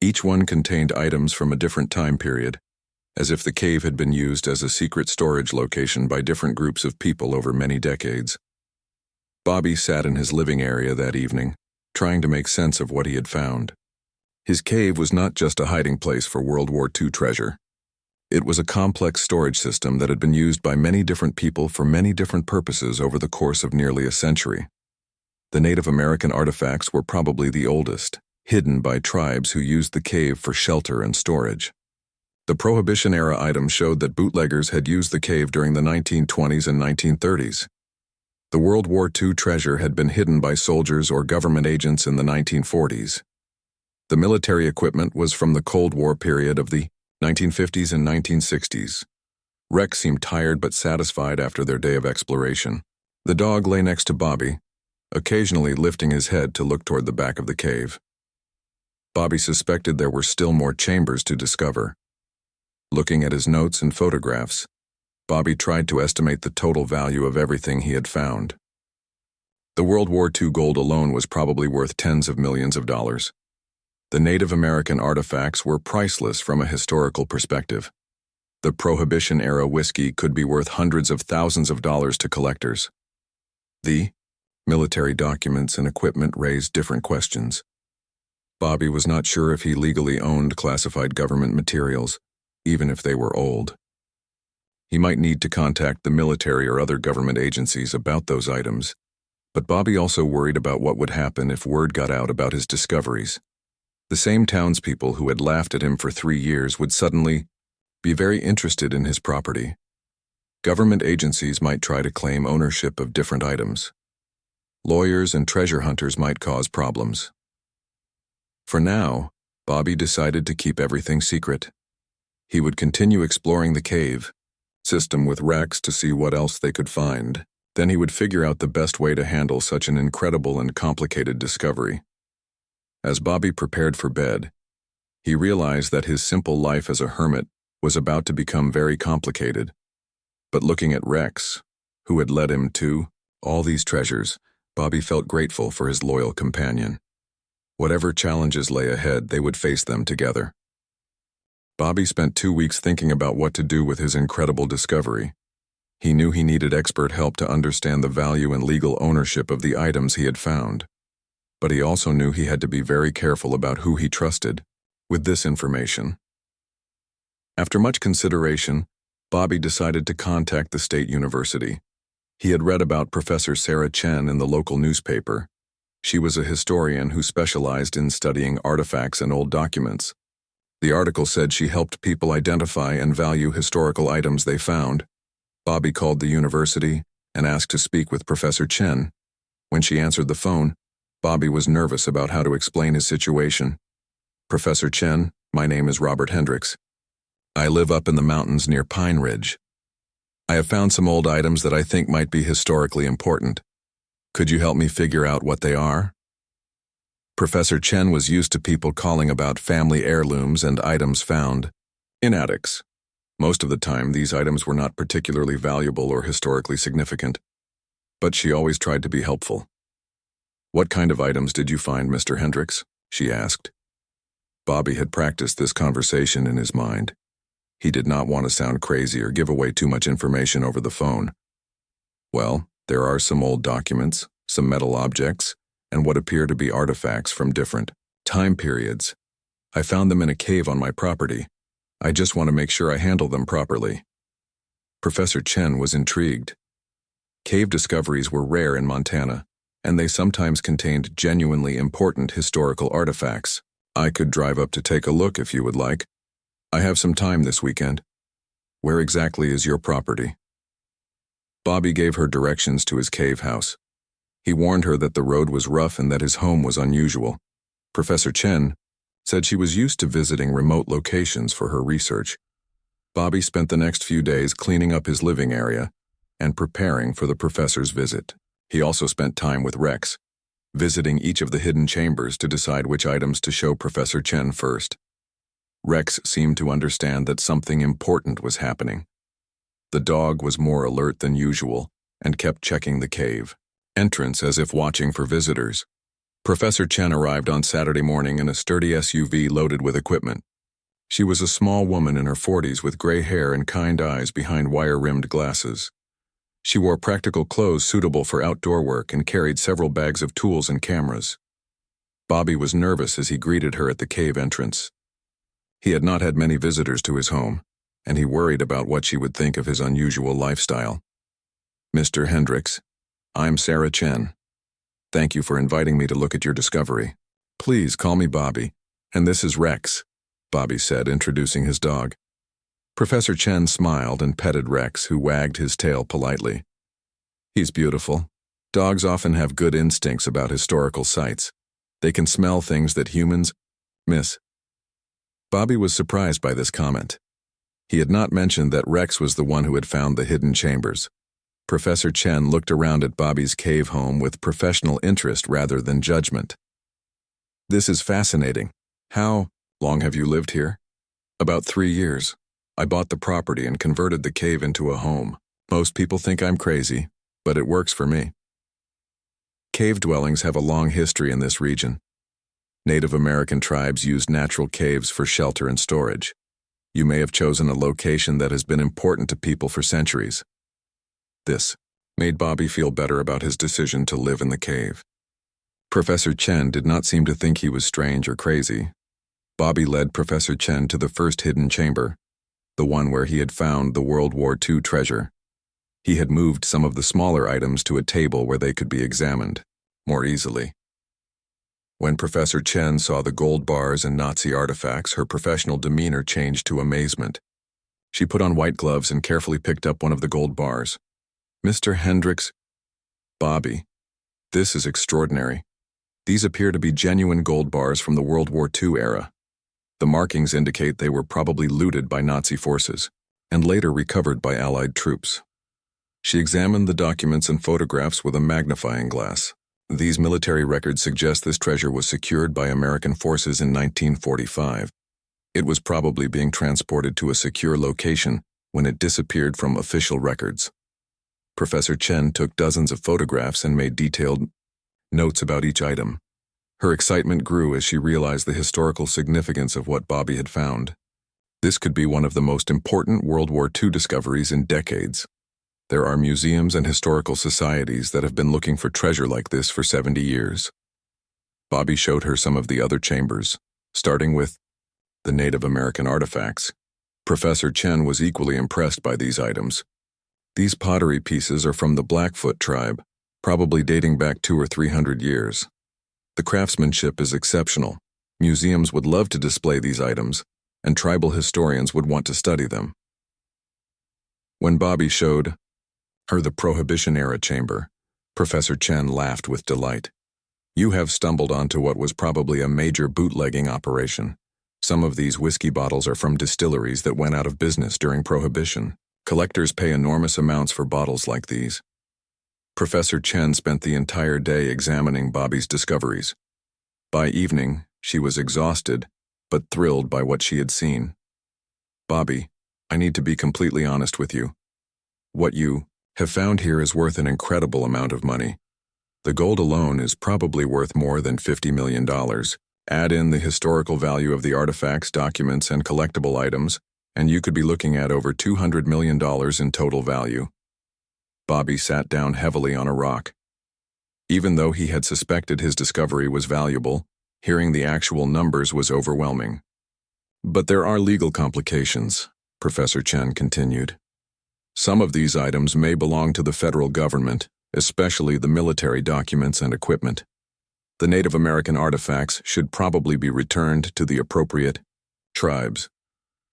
Each one contained items from a different time period, as if the cave had been used as a secret storage location by different groups of people over many decades. Bobby sat in his living area that evening, trying to make sense of what he had found. His cave was not just a hiding place for World War II treasure. It was a complex storage system that had been used by many different people for many different purposes over the course of nearly a century. The Native American artifacts were probably the oldest, hidden by tribes who used the cave for shelter and storage. The Prohibition-era items showed that bootleggers had used the cave during the 1920s and 1930s. The World War II treasure had been hidden by soldiers or government agents in the 1940s. The military equipment was from the Cold War period of the 1950s and 1960s. Rex seemed tired but satisfied after their day of exploration. The dog lay next to Bobby, occasionally lifting his head to look toward the back of the cave. Bobby suspected there were still more chambers to discover. Looking at his notes and photographs, Bobby tried to estimate the total value of everything he had found. The World War II gold alone was probably worth tens of millions of dollars. The Native American artifacts were priceless from a historical perspective. The Prohibition-era whiskey could be worth hundreds of thousands of dollars to collectors. The military documents and equipment raised different questions. Bobby was not sure if he legally owned classified government materials, even if they were old. He might need to contact the military or other government agencies about those items, but Bobby also worried about what would happen if word got out about his discoveries. The same townspeople who had laughed at him for 3 years would suddenly be very interested in his property. Government agencies might try to claim ownership of different items. Lawyers and treasure hunters might cause problems. For now, Bobby decided to keep everything secret. He would continue exploring the cave system with Rex to see what else they could find. Then he would figure out the best way to handle such an incredible and complicated discovery. As Bobby prepared for bed, he realized that his simple life as a hermit was about to become very complicated. But looking at Rex, who had led him to all these treasures, Bobby felt grateful for his loyal companion. Whatever challenges lay ahead, they would face them together. Bobby spent 2 weeks thinking about what to do with his incredible discovery. He knew he needed expert help to understand the value and legal ownership of the items he had found. But he also knew he had to be very careful about who he trusted with this information. After much consideration, Bobby decided to contact the state university. He had read about Professor Sarah Chen in the local newspaper. She was a historian who specialized in studying artifacts and old documents. The article said she helped people identify and value historical items they found. Bobby called the university and asked to speak with Professor Chen. When she answered the phone, Bobby was nervous about how to explain his situation. "Professor Chen, my name is Robert Hendricks. I live up in the mountains near Pine Ridge. I have found some old items that I think might be historically important. Could you help me figure out what they are?" Professor Chen was used to people calling about family heirlooms and items found in attics. Most of the time, these items were not particularly valuable or historically significant, but she always tried to be helpful. "What kind of items did you find, Mr. Hendricks?" she asked. Bobby had practiced this conversation in his mind. He did not want to sound crazy or give away too much information over the phone. "Well, there are some old documents, some metal objects, and what appear to be artifacts from different time periods. I found them in a cave on my property. I just want to make sure I handle them properly." Professor Chen was intrigued. Cave discoveries were rare in Montana, and they sometimes contained genuinely important historical artifacts. "I could drive up to take a look if you would like. I have some time this weekend." "Where exactly is your property?" Bobby gave her directions to his cave house. He warned her that the road was rough and that his home was unusual. Professor Chen said she was used to visiting remote locations for her research. Bobby spent the next few days cleaning up his living area and preparing for the professor's visit. He also spent time with Rex, visiting each of the hidden chambers to decide which items to show Professor Chen first. Rex seemed to understand that something important was happening. The dog was more alert than usual and kept checking the cave entrance as if watching for visitors. Professor Chen arrived on Saturday morning in a sturdy SUV loaded with equipment. She was a small woman in her 40s with gray hair and kind eyes behind wire-rimmed glasses. She wore practical clothes suitable for outdoor work and carried several bags of tools and cameras. Bobby was nervous as he greeted her at the cave entrance. He had not had many visitors to his home, and he worried about what she would think of his unusual lifestyle. "Mr. Hendricks, I'm Sarah Chen. Thank you for inviting me to look at your discovery. Please call me Bobby, and this is Rex," Bobby said, introducing his dog. Professor Chen smiled and petted Rex, who wagged his tail politely. "He's beautiful. Dogs often have good instincts about historical sites. They can smell things that humans miss." Bobby was surprised by this comment. He had not mentioned that Rex was the one who had found the hidden chambers. Professor Chen looked around at Bobby's cave home with professional interest rather than judgment. "This is fascinating. How long have you lived here?" "About 3 years. I bought the property and converted the cave into a home. Most people think I'm crazy, but it works for me." Cave dwellings have a long history in this region. Native American tribes used natural caves for shelter and storage. You may have chosen a location that has been important to people for centuries. This made Bobby feel better about his decision to live in the cave. Professor Chen did not seem to think he was strange or crazy. Bobby led Professor Chen to the first hidden chamber, the one where he had found the World War II treasure. He had moved some of the smaller items to a table where they could be examined more easily. When Professor Chen saw the gold bars and Nazi artifacts, her professional demeanor changed to amazement. She put on white gloves and carefully picked up one of the gold bars. "Mr. Hendricks." "Bobby." This is extraordinary. These appear to be genuine gold bars from the World War II era. The markings indicate they were probably looted by Nazi forces and later recovered by Allied troops. She examined the documents and photographs with a magnifying glass. These military records suggest this treasure was secured by American forces in 1945. It was probably being transported to a secure location when it disappeared from official records. Professor Chen took dozens of photographs and made detailed notes about each item. Her excitement grew as she realized the historical significance of what Bobby had found. This could be one of the most important World War II discoveries in decades. There are museums and historical societies that have been looking for treasure like this for 70 years. Bobby showed her some of the other chambers, starting with the Native American artifacts. Professor Chen was equally impressed by these items. These pottery pieces are from the Blackfoot tribe, probably dating back 200 or 300 years. The craftsmanship is exceptional. Museums would love to display these items, and tribal historians would want to study them. When Bobby showed her the Prohibition-era chamber, Professor Chen laughed with delight. You have stumbled onto what was probably a major bootlegging operation. Some of these whiskey bottles are from distilleries that went out of business during Prohibition. Collectors pay enormous amounts for bottles like these. Professor Chen spent the entire day examining Bobby's discoveries. By evening, she was exhausted, but thrilled by what she had seen. Bobby, I need to be completely honest with you. What you have found here is worth an incredible amount of money. The gold alone is probably worth more than $50 million. Add in the historical value of the artifacts, documents, and collectible items, and you could be looking at over $200 million in total value. Bobby sat down heavily on a rock. Even though he had suspected his discovery was valuable, hearing the actual numbers was overwhelming. But there are legal complications, Professor Chen continued. Some of these items may belong to the federal government, especially the military documents and equipment. The Native American artifacts should probably be returned to the appropriate tribes.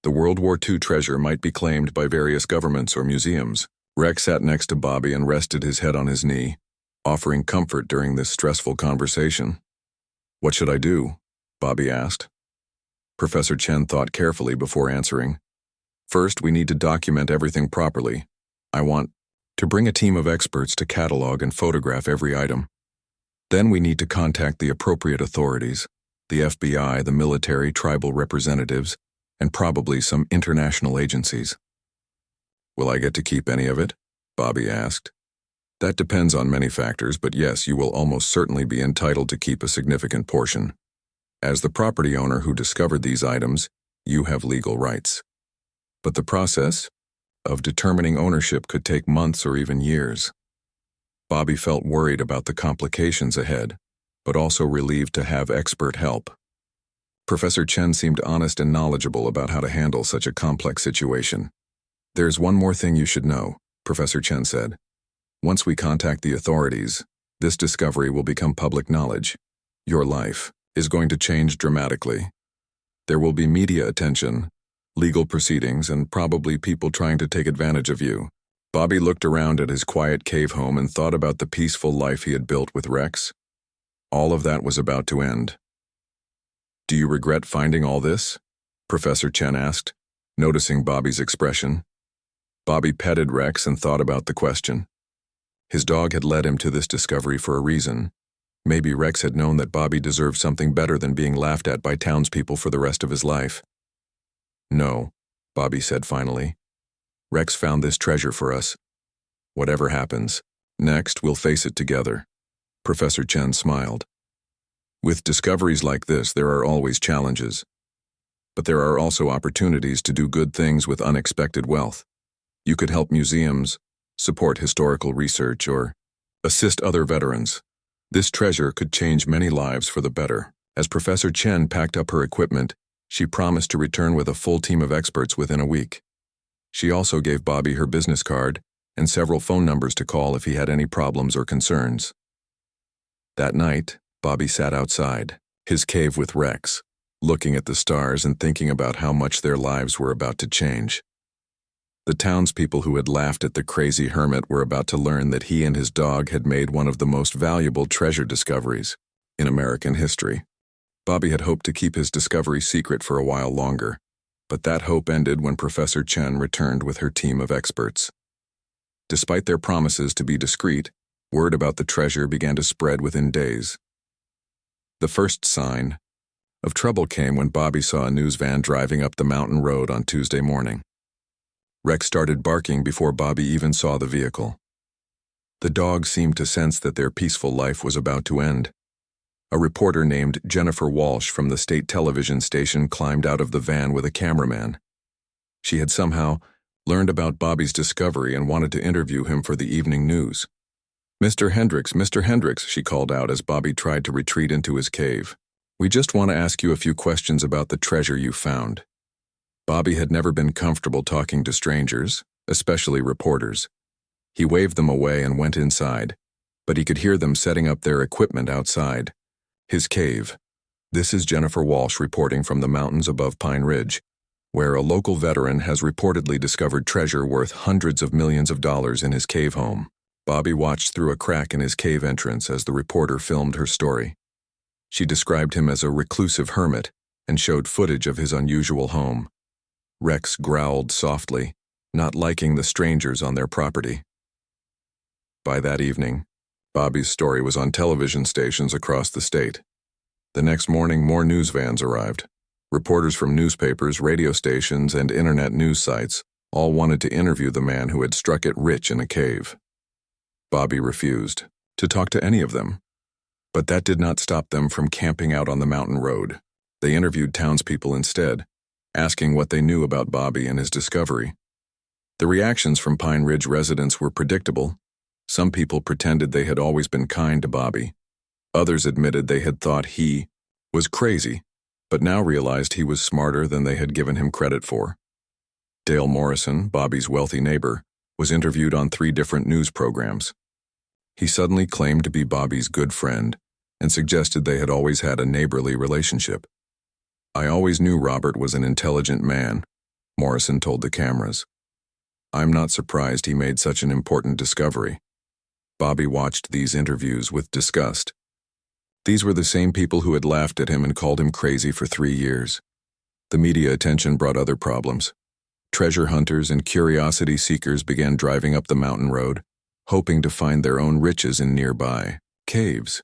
The World War II treasure might be claimed by various governments or museums. Rex sat next to Bobby and rested his head on his knee, offering comfort during this stressful conversation. What should I do? Bobby asked. Professor Chen thought carefully before answering. First, we need to document everything properly. I want to bring a team of experts to catalog and photograph every item. Then we need to contact the appropriate authorities, the FBI, the military, tribal representatives, and probably some international agencies. Will I get to keep any of it? Bobby asked. That depends on many factors, but yes, you will almost certainly be entitled to keep a significant portion. As the property owner who discovered these items, you have legal rights. But the process of determining ownership could take months or even years. Bobby felt worried about the complications ahead, but also relieved to have expert help. Professor Chen seemed honest and knowledgeable about how to handle such a complex situation. There's one more thing you should know, Professor Chen said. Once we contact the authorities, this discovery will become public knowledge. Your life is going to change dramatically. There will be media attention, legal proceedings, and probably people trying to take advantage of you. Bobby looked around at his quiet cave home and thought about the peaceful life he had built with Rex. All of that was about to end. Do you regret finding all this? Professor Chen asked, noticing Bobby's expression. Bobby petted Rex and thought about the question. His dog had led him to this discovery for a reason. Maybe Rex had known that Bobby deserved something better than being laughed at by townspeople for the rest of his life. No, Bobby said finally. Rex found this treasure for us. Whatever happens, next we'll face it together. Professor Chen smiled. With discoveries like this, there are always challenges. But there are also opportunities to do good things with unexpected wealth. You could help museums, support historical research, or assist other veterans. This treasure could change many lives for the better. As Professor Chen packed up her equipment, she promised to return with a full team of experts within a week. She also gave Bobby her business card and several phone numbers to call if he had any problems or concerns. That night, Bobby sat outside, his cave with Rex, looking at the stars and thinking about how much their lives were about to change. The townspeople who had laughed at the crazy hermit were about to learn that he and his dog had made one of the most valuable treasure discoveries in American history. Bobby had hoped to keep his discovery secret for a while longer, but that hope ended when Professor Chen returned with her team of experts. Despite their promises to be discreet, word about the treasure began to spread within days. The first sign of trouble came when Bobby saw a news van driving up the mountain road on Tuesday morning. Rex started barking before Bobby even saw the vehicle. The dog seemed to sense that their peaceful life was about to end. A reporter named Jennifer Walsh from the state television station climbed out of the van with a cameraman. She had somehow learned about Bobby's discovery and wanted to interview him for the evening news. Mr. Hendricks, she called out as Bobby tried to retreat into his cave. We just want to ask you a few questions about the treasure you found. Bobby had never been comfortable talking to strangers, especially reporters. He waved them away and went inside, but he could hear them setting up their equipment outside. His cave. This is Jennifer Walsh reporting from the mountains above Pine Ridge, where a local veteran has reportedly discovered treasure worth hundreds of millions of dollars in his cave home. Bobby watched through a crack in his cave entrance as the reporter filmed her story. She described him as a reclusive hermit and showed footage of his unusual home. Rex growled softly, not liking the strangers on their property. By that evening, Bobby's story was on television stations across the state. The next morning, more news vans arrived. Reporters from newspapers, radio stations, and internet news sites all wanted to interview the man who had struck it rich in a cave. Bobby refused to talk to any of them, but that did not stop them from camping out on the mountain road. They interviewed townspeople instead, asking what they knew about Bobby and his discovery. The reactions from Pine Ridge residents were predictable. Some people pretended they had always been kind to Bobby. Others admitted they had thought he was crazy, but now realized he was smarter than they had given him credit for. Dale Morrison, Bobby's wealthy neighbor, was interviewed on 3 different news programs. He suddenly claimed to be Bobby's good friend and suggested they had always had a neighborly relationship. I always knew Robert was an intelligent man, Morrison told the cameras. I'm not surprised he made such an important discovery. Bobby watched these interviews with disgust. These were the same people who had laughed at him and called him crazy for 3 years. The media attention brought other problems. Treasure hunters and curiosity seekers began driving up the mountain road, hoping to find their own riches in nearby caves.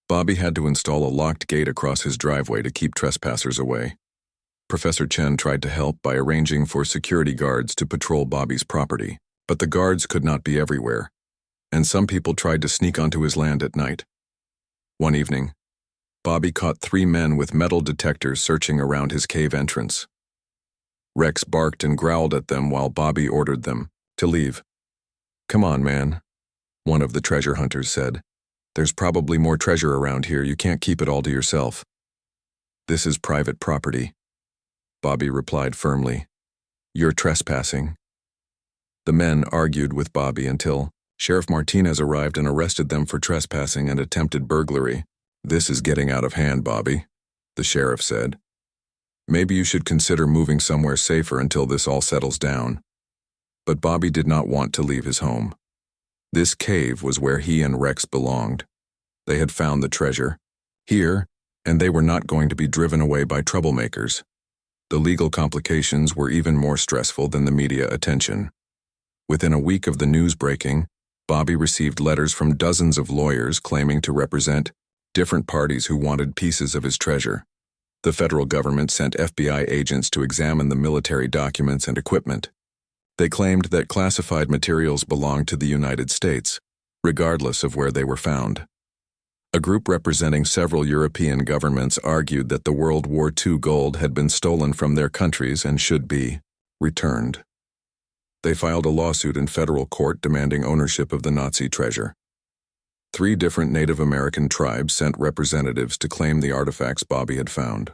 Bobby had to install a locked gate across his driveway to keep trespassers away. Professor Chen tried to help by arranging for security guards to patrol Bobby's property, but the guards could not be everywhere, and some people tried to sneak onto his land at night. One evening, Bobby caught 3 men with metal detectors searching around his cave entrance. Rex barked and growled at them while Bobby ordered them to leave. Come on, man, one of the treasure hunters said. There's probably more treasure around here. You can't keep it all to yourself. This is private property, Bobby replied firmly. You're trespassing. The men argued with Bobby until Sheriff Martinez arrived and arrested them for trespassing and attempted burglary. This is getting out of hand, Bobby, the sheriff said. Maybe you should consider moving somewhere safer until this all settles down. But Bobby did not want to leave his home. This cave was where he and Rex belonged. They had found the treasure here, and they were not going to be driven away by troublemakers. The legal complications were even more stressful than the media attention. Within a week of the news breaking, Bobby received letters from dozens of lawyers claiming to represent different parties who wanted pieces of his treasure. The federal government sent FBI agents to examine the military documents and equipment. They claimed that classified materials belonged to the United States, regardless of where they were found. A group representing several European governments argued that the World War II gold had been stolen from their countries and should be returned. They filed a lawsuit in federal court demanding ownership of the Nazi treasure. 3 different Native American tribes sent representatives to claim the artifacts Bobby had found.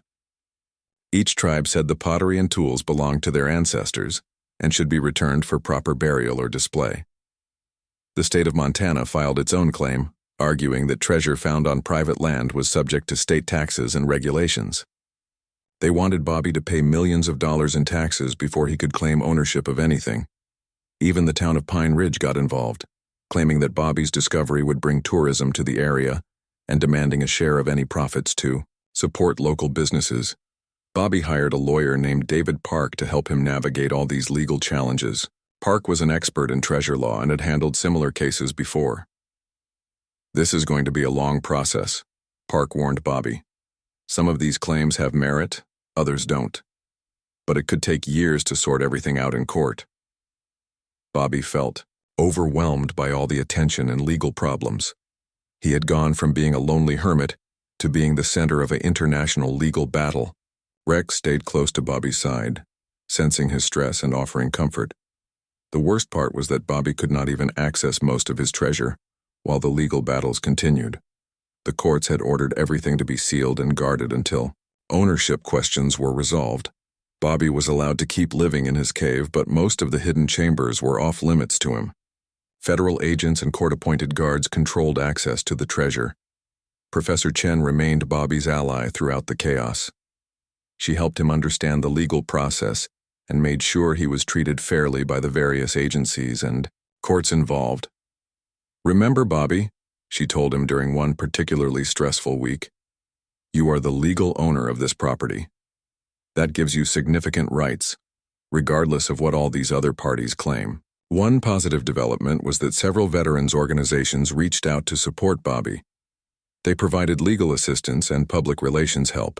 Each tribe said the pottery and tools belonged to their ancestors and should be returned for proper burial or display. The state of Montana filed its own claim, arguing that treasure found on private land was subject to state taxes and regulations. They wanted Bobby to pay millions of dollars in taxes before he could claim ownership of anything. Even the town of Pine Ridge got involved, claiming that Bobby's discovery would bring tourism to the area and demanding a share of any profits to support local businesses. Bobby hired a lawyer named David Park to help him navigate all these legal challenges. Park was an expert in treasure law and had handled similar cases before. "This is going to be a long process," Park warned Bobby. "Some of these claims have merit, others don't. But it could take years to sort everything out in court." Bobby felt overwhelmed by all the attention and legal problems. He had gone from being a lonely hermit to being the center of an international legal battle. Rex stayed close to Bobby's side, sensing his stress and offering comfort. The worst part was that Bobby could not even access most of his treasure while the legal battles continued. The courts had ordered everything to be sealed and guarded until ownership questions were resolved. Bobby was allowed to keep living in his cave, but most of the hidden chambers were off limits to him. Federal agents and court-appointed guards controlled access to the treasure. Professor Chen remained Bobby's ally throughout the chaos. She helped him understand the legal process and made sure he was treated fairly by the various agencies and courts involved. "Remember, Bobby," she told him during one particularly stressful week, "you are the legal owner of this property. That gives you significant rights, regardless of what all these other parties claim." One positive development was that several veterans organizations reached out to support Bobby. They provided legal assistance and public relations help,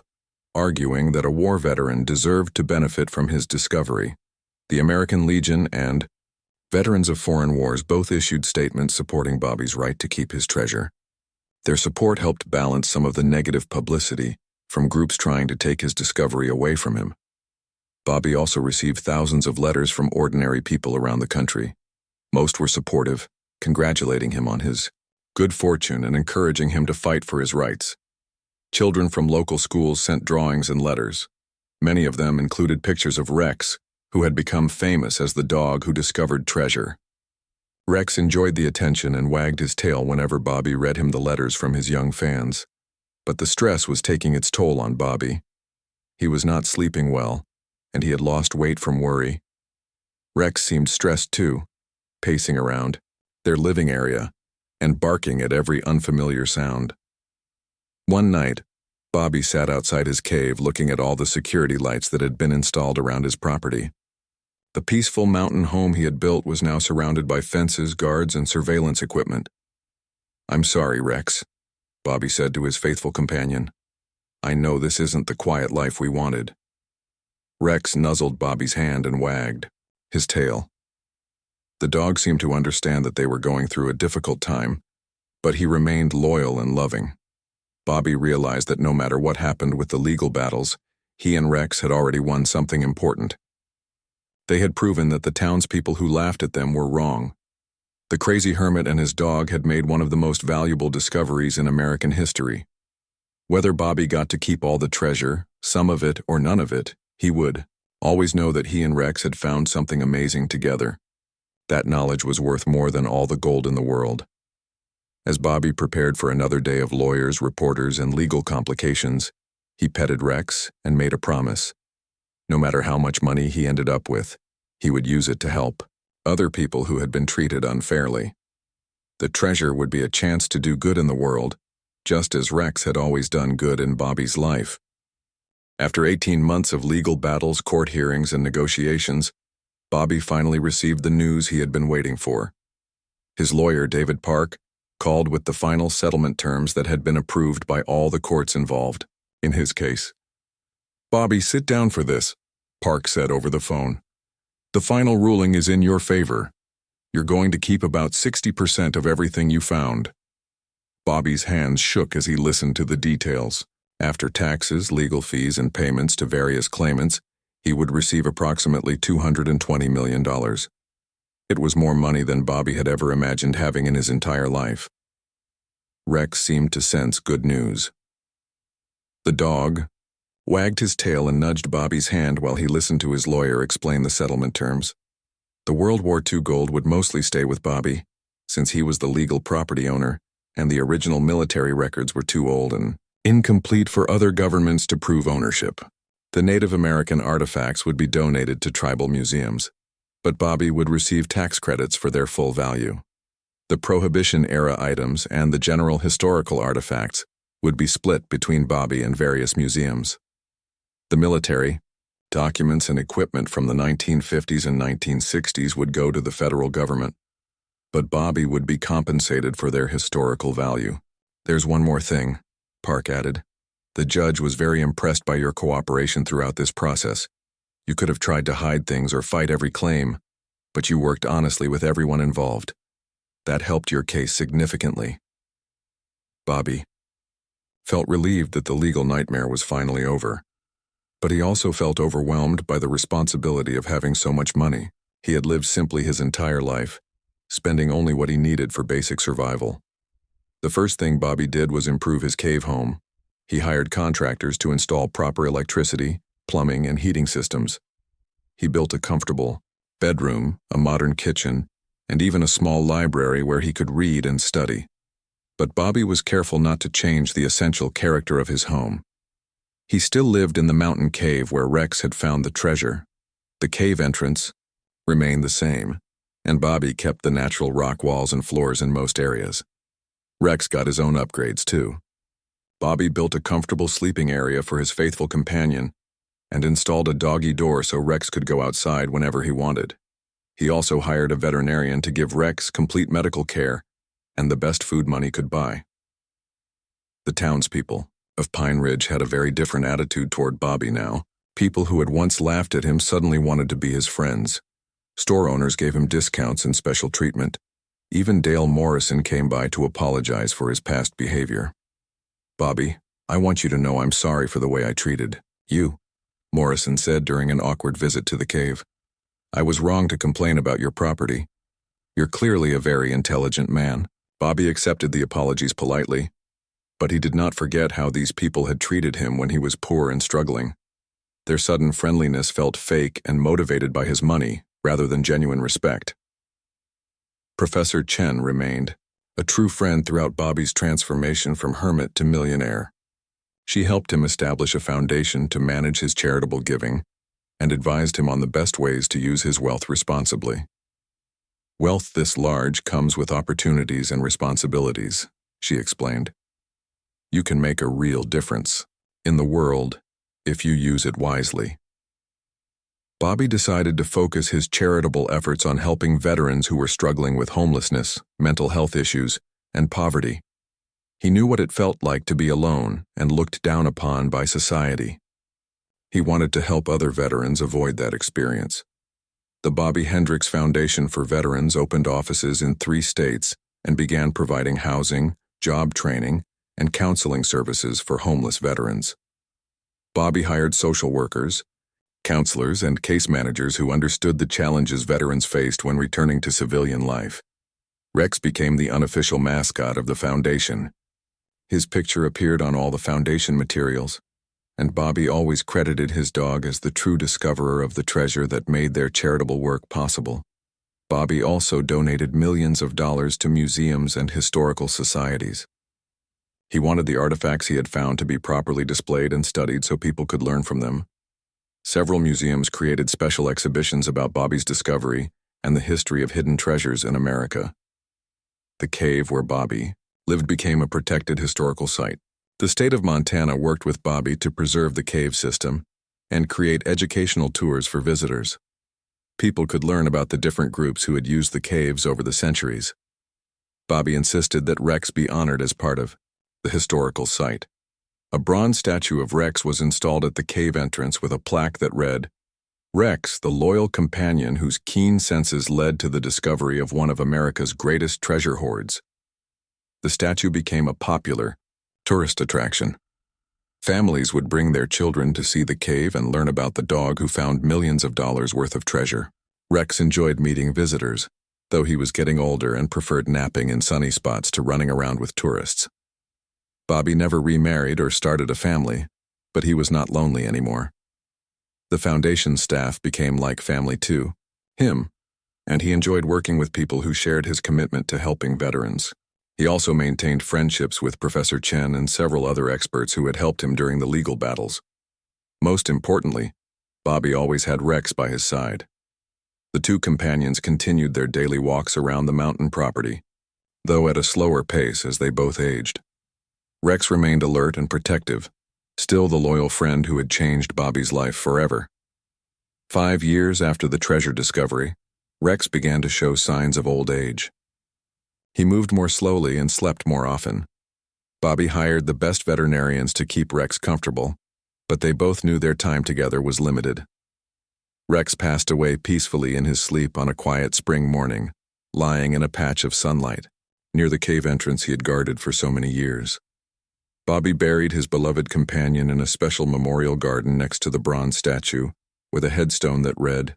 arguing that a war veteran deserved to benefit from his discovery. The American Legion and Veterans of Foreign Wars both issued statements supporting Bobby's right to keep his treasure. Their support helped balance some of the negative publicity from groups trying to take his discovery away from him. Bobby also received thousands of letters from ordinary people around the country. Most were supportive, congratulating him on his good fortune and encouraging him to fight for his rights. Children from local schools sent drawings and letters. Many of them included pictures of Rex, who had become famous as the dog who discovered treasure. Rex enjoyed the attention and wagged his tail whenever Bobby read him the letters from his young fans. But the stress was taking its toll on Bobby. He was not sleeping well, and he had lost weight from worry. Rex seemed stressed too, pacing around their living area and barking at every unfamiliar sound. One night, Bobby sat outside his cave looking at all the security lights that had been installed around his property. The peaceful mountain home he had built was now surrounded by fences, guards, and surveillance equipment. "I'm sorry, Rex," Bobby said to his faithful companion. "I know this isn't the quiet life we wanted." Rex nuzzled Bobby's hand and wagged his tail. The dog seemed to understand that they were going through a difficult time, but he remained loyal and loving. Bobby realized that no matter what happened with the legal battles, he and Rex had already won something important. They had proven that the townspeople who laughed at them were wrong. The crazy hermit and his dog had made one of the most valuable discoveries in American history. Whether Bobby got to keep all the treasure, some of it or none of it, he would always know that he and Rex had found something amazing together. That knowledge was worth more than all the gold in the world. As Bobby prepared for another day of lawyers, reporters, and legal complications, he petted Rex and made a promise. No matter how much money he ended up with, he would use it to help other people who had been treated unfairly. The treasure would be a chance to do good in the world, just as Rex had always done good in Bobby's life. After 18 months of legal battles, court hearings, and negotiations, Bobby finally received the news he had been waiting for. His lawyer, David Park, called with the final settlement terms that had been approved by all the courts involved in his case. "Bobby, sit down for this," Park said over the phone. "The final ruling is in your favor. You're going to keep about 60% of everything you found." Bobby's hands shook as he listened to the details. After taxes, legal fees, and payments to various claimants, he would receive approximately $220 million. It was more money than Bobby had ever imagined having in his entire life. Rex seemed to sense good news. The dog wagged his tail and nudged Bobby's hand while he listened to his lawyer explain the settlement terms. The World War II gold would mostly stay with Bobby, since he was the legal property owner, and the original military records were too old and incomplete for other governments to prove ownership. The Native American artifacts would be donated to tribal museums, but Bobby would receive tax credits for their full value. The Prohibition-era items and the general historical artifacts would be split between Bobby and various museums. The military, documents and equipment from the 1950s and 1960s would go to the federal government, but Bobby would be compensated for their historical value. There's one more thing, Park added. The judge was very impressed by your cooperation throughout this process. You could have tried to hide things or fight every claim, but you worked honestly with everyone involved. That helped your case significantly. Bobby felt relieved that the legal nightmare was finally over, but he also felt overwhelmed by the responsibility of having so much money. He had lived simply his entire life, spending only what he needed for basic survival. The first thing Bobby did was improve his cave home. He hired contractors to install proper electricity, plumbing, and heating systems. He built a comfortable bedroom, a modern kitchen, and even a small library where he could read and study. But Bobby was careful not to change the essential character of his home. He still lived in the mountain cave where Rex had found the treasure. The cave entrance remained the same, and Bobby kept the natural rock walls and floors in most areas. Rex got his own upgrades too. Bobby built a comfortable sleeping area for his faithful companion and installed a doggy door so Rex could go outside whenever he wanted. He also hired a veterinarian to give Rex complete medical care and the best food money could buy. The townspeople of Pine Ridge had a very different attitude toward Bobby now. People who had once laughed at him suddenly wanted to be his friends. Store owners gave him discounts and special treatment. Even Dale Morrison came by to apologize for his past behavior. Bobby, I want you to know I'm sorry for the way I treated you, Morrison said during an awkward visit to the cave. I was wrong to complain about your property. You're clearly a very intelligent man. Bobby accepted the apologies politely, but he did not forget how these people had treated him when he was poor and struggling. Their sudden friendliness felt fake and motivated by his money rather than genuine respect. Professor Chen remained a true friend throughout Bobby's transformation from hermit to millionaire. She helped him establish a foundation to manage his charitable giving and advised him on the best ways to use his wealth responsibly. Wealth this large comes with opportunities and responsibilities, she explained. You can make a real difference in the world if you use it wisely. Bobby decided to focus his charitable efforts on helping veterans who were struggling with homelessness, mental health issues, and poverty. He knew what it felt like to be alone and looked down upon by society. He wanted to help other veterans avoid that experience. The Bobby Hendricks Foundation for Veterans opened offices in 3 states and began providing housing, job training, and counseling services for homeless veterans. Bobby hired social workers, counselors, and case managers who understood the challenges veterans faced when returning to civilian life. Rex became the unofficial mascot of the foundation. His picture appeared on all the foundation materials, and Bobby always credited his dog as the true discoverer of the treasure that made their charitable work possible. Bobby also donated millions of dollars to museums and historical societies. He wanted the artifacts he had found to be properly displayed and studied so people could learn from them. Several museums created special exhibitions about Bobby's discovery and the history of hidden treasures in America. The cave where Bobby lived became a protected historical site. The state of Montana worked with Bobby to preserve the cave system and create educational tours for visitors. People could learn about the different groups who had used the caves over the centuries. Bobby insisted that Rex be honored as part of the historical site. A bronze statue of Rex was installed at the cave entrance with a plaque that read, "Rex, the loyal companion whose keen senses led to the discovery of one of America's greatest treasure hoards." The statue became a popular tourist attraction. Families would bring their children to see the cave and learn about the dog who found millions of dollars worth of treasure. Rex enjoyed meeting visitors, though he was getting older and preferred napping in sunny spots to running around with tourists. Bobby never remarried or started a family, but he was not lonely anymore. The foundation staff became like family to him, and he enjoyed working with people who shared his commitment to helping veterans. He also maintained friendships with Professor Chen and several other experts who had helped him during the legal battles. Most importantly, Bobby always had Rex by his side. The two companions continued their daily walks around the mountain property, though at a slower pace as they both aged. Rex remained alert and protective, still the loyal friend who had changed Bobby's life forever. 5 years after the treasure discovery, Rex began to show signs of old age. He moved more slowly and slept more often. Bobby hired the best veterinarians to keep Rex comfortable, but they both knew their time together was limited. Rex passed away peacefully in his sleep on a quiet spring morning, lying in a patch of sunlight, near the cave entrance he had guarded for so many years. Bobby buried his beloved companion in a special memorial garden next to the bronze statue, with a headstone that read,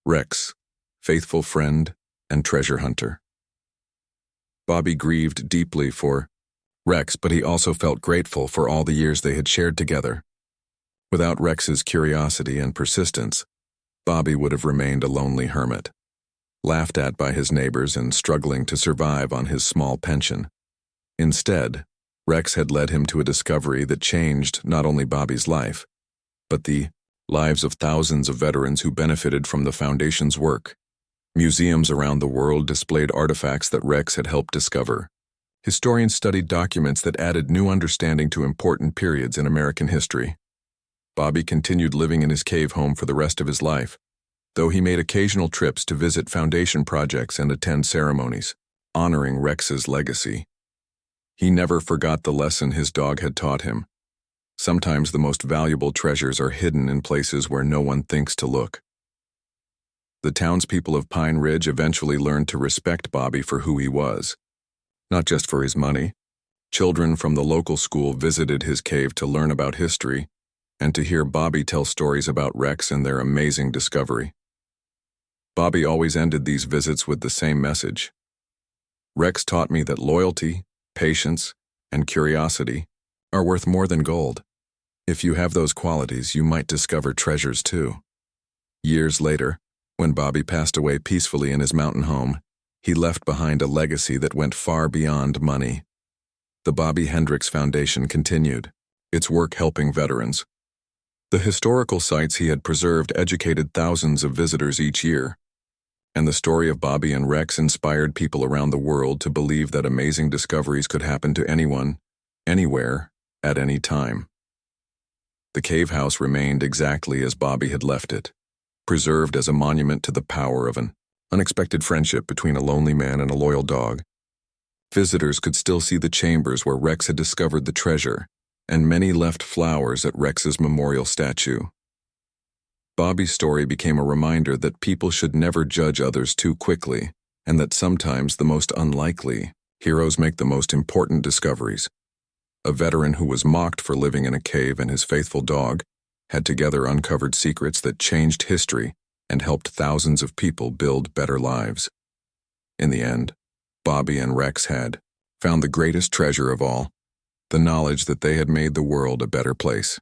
"Rex, faithful friend and treasure hunter." Bobby grieved deeply for Rex, but he also felt grateful for all the years they had shared together. Without Rex's curiosity and persistence, Bobby would have remained a lonely hermit, laughed at by his neighbors and struggling to survive on his small pension. Instead, Rex had led him to a discovery that changed not only Bobby's life, but the lives of thousands of veterans who benefited from the Foundation's work. Museums around the world displayed artifacts that Rex had helped discover. Historians studied documents that added new understanding to important periods in American history. Bobby continued living in his cave home for the rest of his life, though he made occasional trips to visit Foundation projects and attend ceremonies, honoring Rex's legacy. He never forgot the lesson his dog had taught him. Sometimes the most valuable treasures are hidden in places where no one thinks to look. The townspeople of Pine Ridge eventually learned to respect Bobby for who he was, not just for his money. Children from the local school visited his cave to learn about history and to hear Bobby tell stories about Rex and their amazing discovery. Bobby always ended these visits with the same message. "Rex taught me that loyalty, patience, and curiosity are worth more than gold. If you have those qualities, you might discover treasures too." Years later, when Bobby passed away peacefully in his mountain home, he left behind a legacy that went far beyond money. The Bobby Hendricks Foundation continued, its work helping veterans. The historical sites he had preserved educated thousands of visitors each year, and the story of Bobby and Rex inspired people around the world to believe that amazing discoveries could happen to anyone, anywhere, at any time. The cave house remained exactly as Bobby had left it, preserved as a monument to the power of an unexpected friendship between a lonely man and a loyal dog. Visitors could still see the chambers where Rex had discovered the treasure, and many left flowers at Rex's memorial statue. Bobby's story became a reminder that people should never judge others too quickly, and that sometimes the most unlikely heroes make the most important discoveries. A veteran who was mocked for living in a cave and his faithful dog had together uncovered secrets that changed history and helped thousands of people build better lives. In the end, Bobby and Rex had found the greatest treasure of all, the knowledge that they had made the world a better place.